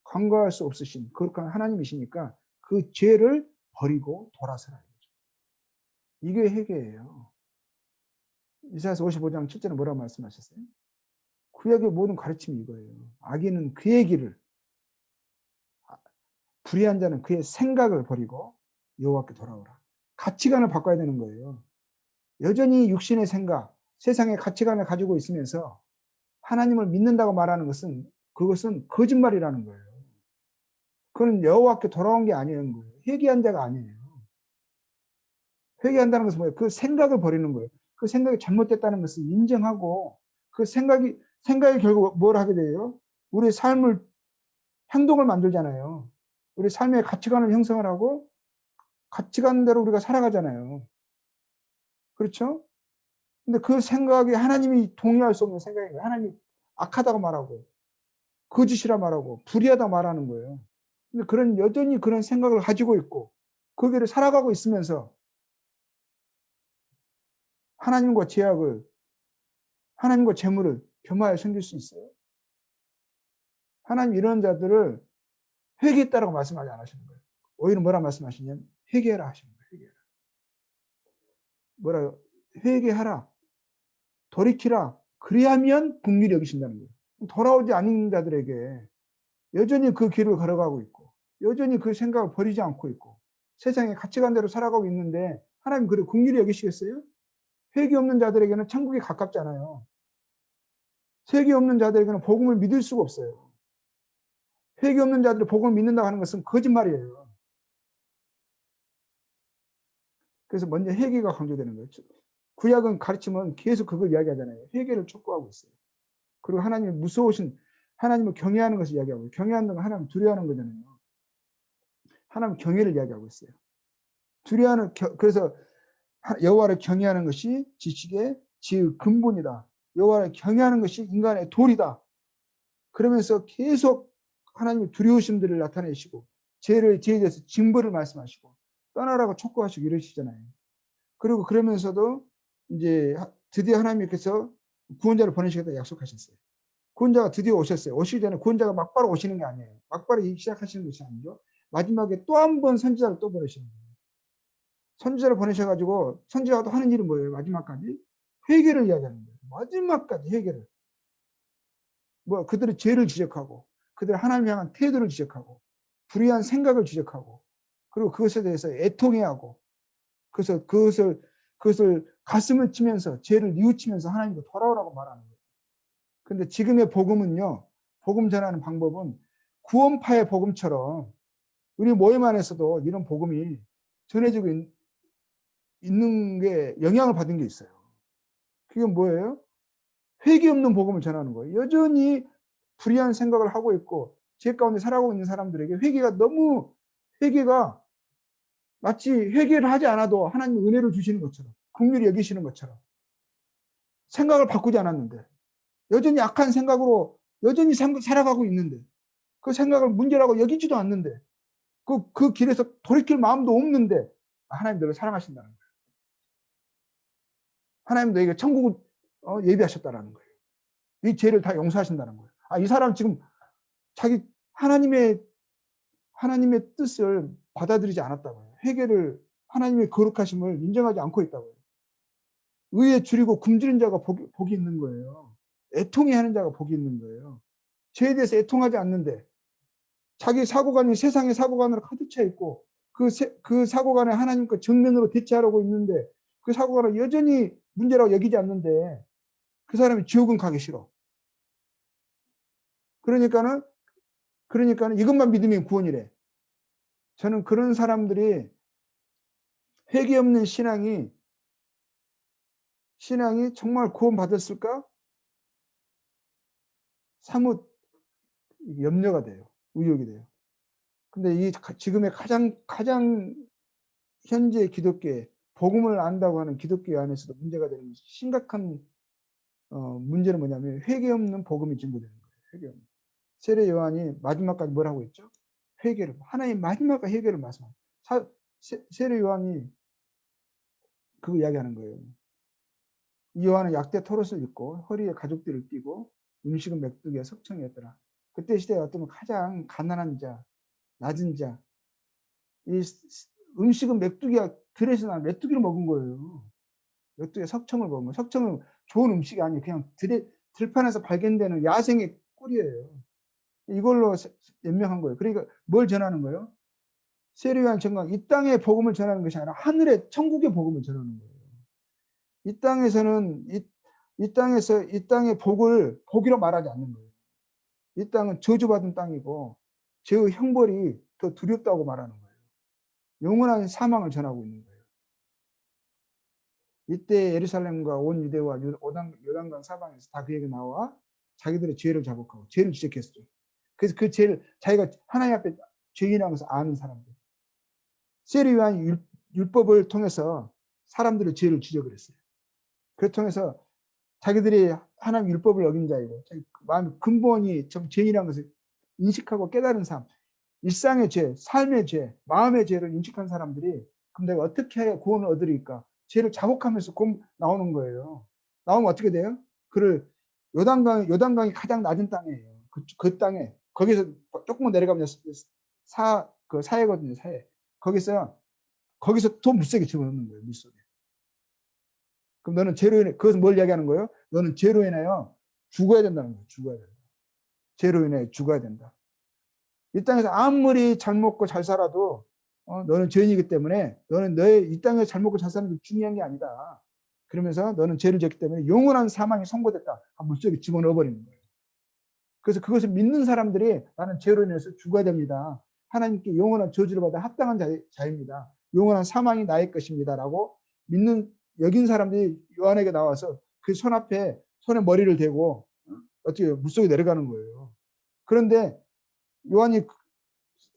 간과할 수 없으신 거룩한 하나님이시니까 그 죄를 버리고 돌아서라 이거죠. 이게 회개예요. 이사야서 55장 7절에 뭐라고 말씀하셨어요? 구약의 모든 가르침이 이거예요. 악인은 그의 길을 불의한 자는 그의 생각을 버리고 여호와께 돌아오라. 가치관을 바꿔야 되는 거예요. 여전히 육신의 생각, 세상의 가치관을 가지고 있으면서 하나님을 믿는다고 말하는 것은 그것은 거짓말이라는 거예요. 그건 여호와께 돌아온 게 아니라는 거예요. 회개한 자가 아니에요. 회개한다는 것은 뭐예요? 그 생각을 버리는 거예요. 그 생각이 잘못됐다는 것을 인정하고 그 생각이 결국 뭘 하게 돼요? 우리 삶을 행동을 만들잖아요. 우리 삶의 가치관을 형성을 하고 가치관대로 우리가 살아가잖아요. 그렇죠? 근데 그 생각이 하나님이 동의할 수 없는 생각인 거예요. 하나님이 악하다고 말하고 거짓이라 말하고 불의하다 말하는 거예요. 근데 여전히 그런 생각을 가지고 있고 거기를 살아가고 있으면서 하나님과 죄악을 하나님과 재물을 겸하여 섬길 수 있어요? 하나님 이런 자들을 회개했다라고 말씀하지 않으시는 거예요. 오히려 뭐라 말씀하시냐면 회개해라 하시는 거예요. 회개해라. 뭐라요? 회개하라. 돌이키라. 그리하면 긍휼히 여기신다는 거예요. 돌아오지 않는 자들에게 여전히 그 길을 걸어가고 있고 여전히 그 생각을 버리지 않고 있고 세상의 가치관대로 살아가고 있는데 하나님 그를 긍휼히 여기시겠어요? 회개 없는 자들에게는 천국이 가깝잖아요. 회개 없는 자들에게는 복음을 믿을 수가 없어요. 회개 없는 자들이 복음을 믿는다고 하는 것은 거짓말이에요. 그래서 먼저 회개가 강조되는 거예요. 구약은 가르치면 계속 그걸 이야기하잖아요. 회개를 촉구하고 있어요. 그리고 하나님이 무서우신 하나님을 경외하는 것을 이야기하고 경외하는 건 하나님 두려워하는 거잖아요. 하나님 경외를 이야기하고 있어요. 그래서 여호와를 경외하는 것이 지식의 지의 근본이다. 여호와를 경외하는 것이 인간의 도리다. 그러면서 계속 하나님의 두려우심들을 나타내시고 죄에 대해서 징벌을 말씀하시고 떠나라고 촉구하시고 이러시잖아요. 그리고 그러면서도 이제 드디어 하나님께서 구원자를 보내시겠다 약속하셨어요. 구원자가 드디어 오셨어요. 오시기 전에 구원자가 막바로 오시는 게 아니에요. 막바로 시작하시는 것이 아니죠. 마지막에 또 한 번 선지자를 또 보내시는 거예요. 선지자를 보내셔가지고 선지자가 또 하는 일이 뭐예요? 마지막까지 회개를 이야기하는 거예요. 마지막까지 회개를. 뭐 그들의 죄를 지적하고 그들의 하나님 향한 태도를 지적하고 불의한 생각을 지적하고 그리고 그것에 대해서 애통해하고 그래서 그것을 가슴을 치면서 죄를 뉘우치면서 하나님께 돌아오라고 말하는 거예요. 근데 지금의 복음은요. 복음 전하는 방법은 구원파의 복음처럼 우리 모임 안에서도 이런 복음이 전해지고 있는 게 영향을 받은 게 있어요. 그게 뭐예요? 회개 없는 복음을 전하는 거예요. 여전히 불의한 생각을 하고 있고 죄 가운데 살아가고 있는 사람들에게 회개가 마치 회개를 하지 않아도 하나님 은혜를 주시는 것처럼 긍휼히 여기시는 것처럼 생각을 바꾸지 않았는데 여전히 악한 생각으로 여전히 살아가고 있는데 그 생각을 문제라고 여기지도 않는데 그 길에서 돌이킬 마음도 없는데 하나님 너를 사랑하신다는 거예요. 하나님 너에게 천국을 예비하셨다는 거예요. 이 죄를 다 용서하신다는 거예요. 이 사람 지금 자기 하나님의 뜻을 받아들이지 않았다고요. 회개를 하나님의 거룩하심을 인정하지 않고 있다고요. 의에 줄이고 굶주린 자가 복이 있는 거예요. 애통해 하는 자가 복이 있는 거예요. 죄에 대해서 애통하지 않는데 자기 사고관이 세상의 사고관으로 가득 차 있고 그 사고관에 하나님과 정면으로 대치하려고 있는데 그 사고관을 여전히 문제라고 여기지 않는데 그 사람이 지옥은 가기 싫어. 그러니까는 이것만 믿으면 구원이래. 저는 그런 사람들이 회개 없는 신앙이 정말 구원받았을까? 사뭇 염려가 돼요. 의혹이 돼요. 근데 지금의 가장 현재 기독교에 복음을 안다고 하는 기독교 안에서도 문제가 되는 심각한 문제는 뭐냐면 회개 없는 복음이 증거되는 거예요. 회개 없는. 세례 요한이 마지막까지 뭐라고 했죠? 회개를 하나님 마지막까지 회개를 말씀합니다. 세례 요한이 그거 이야기하는 거예요. 이 요한은 약대 토롯을 입고 허리에 가죽띠를 띠고 음식은 메뚜기에 석청이었더라. 그때 시대에 어떤 가장 가난한 자, 낮은 자, 이 음식은 메뚜기가 들에서 난 메뚜기를 먹은 거예요. 메뚜기에 석청을 먹은 거예요. 석청은 좋은 음식이 아니에요. 그냥 들판에서 발견되는 야생의 꿀이에요. 이걸로 연명한 거예요. 그러니까 뭘 전하는 거예요? 세례요한 전강 이 땅의 복음을 전하는 것이 아니라 하늘의 천국의 복음을 전하는 거예요. 이 땅에서는 이 땅의 복을 복이라 말하지 않는 거예요. 이 땅은 저주받은 땅이고 죄의 형벌이 더 두렵다고 말하는 거예요. 영원한 사망을 전하고 있는 거예요. 이때 예루살렘과 온 유대와 요단강 사방에서 다 그 얘기 나와 자기들의 죄를 자복하고 죄를 지적했었죠. 그래서 그 죄를 자기가 하나님 앞에 죄인이라는 것을 아는 사람들. 세례요한이 율법을 통해서 사람들의 죄를 지적을 했어요. 그걸 통해서 자기들이 하나님 율법을 어긴 자이고 마음 근본이 좀 죄인이라는 것을 인식하고 깨달은 삶, 일상의 죄, 삶의 죄, 마음의 죄를 인식한 사람들이 그럼 내가 어떻게 해야 구원을 얻으리까? 죄를 자복하면서 나오는 거예요. 나오면 어떻게 돼요? 그를 요단강이 가장 낮은 땅이에요. 그 땅에 거기서 조금만 내려가면 그 사해거든요. 사해. 거기서 더 물세게 집어넣는 거예요. 물속에. 그럼 너는 죄로 인해 그것은 뭘 이야기하는 거예요? 너는 죄로 인하여 죽어야 된다는 거예요. 죽어야 된다. 죄로 인해 죽어야 된다. 이 땅에서 아무리 잘 먹고 잘 살아도 너는 죄인이기 때문에 너는 이 땅에서 잘 먹고 잘 사는 게 중요한 게 아니다. 그러면서 너는 죄를 졌기 때문에 영원한 사망이 선고됐다. 물속에 집어넣어 버리는 거예요. 그래서 그것을 믿는 사람들이 나는 죄로 인해서 죽어야 됩니다. 하나님께 영원한 저주를 받아 합당한 자입니다. 영원한 사망이 나의 것입니다. 라고 여긴 사람들이 요한에게 나와서 그 손에 머리를 대고 어떻게 물속에 내려가는 거예요. 그런데 요한이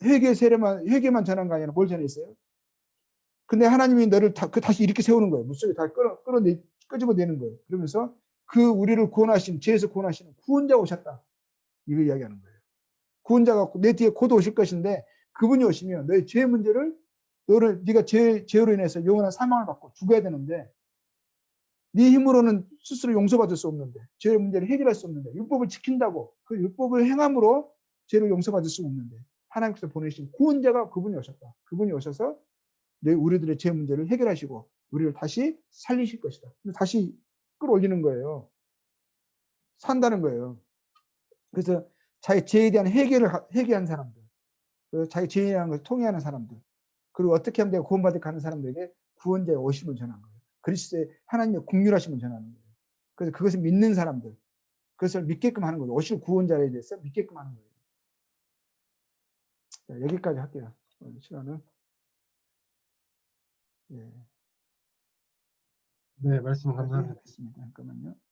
회개만 전한 거 아니라 뭘 전했어요? 근데 하나님이 너를 다시 이렇게 세우는 거예요. 물속에 다 끄집어내는 거예요. 그러면서 우리를 죄에서 구원하시는 구원자 오셨다. 이거 이야기하는 거예요. 구원자가 내 뒤에 곧 오실 것인데 그분이 오시면 너의 죄 문제를 네가 죄로 인해서 영원한 사망을 받고 죽어야 되는데 네 힘으로는 스스로 용서받을 수 없는데 죄의 문제를 해결할 수 없는데 율법을 지킨다고 그 율법을 행함으로 죄를 용서받을 수 없는데 하나님께서 보내신 구원자가 그분이 오셨다. 그분이 오셔서 우리들의 죄 문제를 해결하시고 우리를 다시 살리실 것이다. 다시 끌어올리는 거예요. 산다는 거예요. 그래서 자기 죄에 대한 회개한 사람들, 자기 죄에 대한 것을 통회하는 사람들, 그리고 어떻게 하면 내가 구원받을까 하는 사람들에게 구원자의 오심을 전한 거예요. 그리스도의 하나님의 국률하심을 전하는 거예요. 그래서 그것을 믿는 사람들, 그것을 믿게끔 하는 거예요. 오실 구원자에 대해서 믿게끔 하는 거예요. 자, 여기까지 할게요. 오늘 시간은. 예. 네, 말씀 감사합니다. 하겠습니다. 잠깐만요.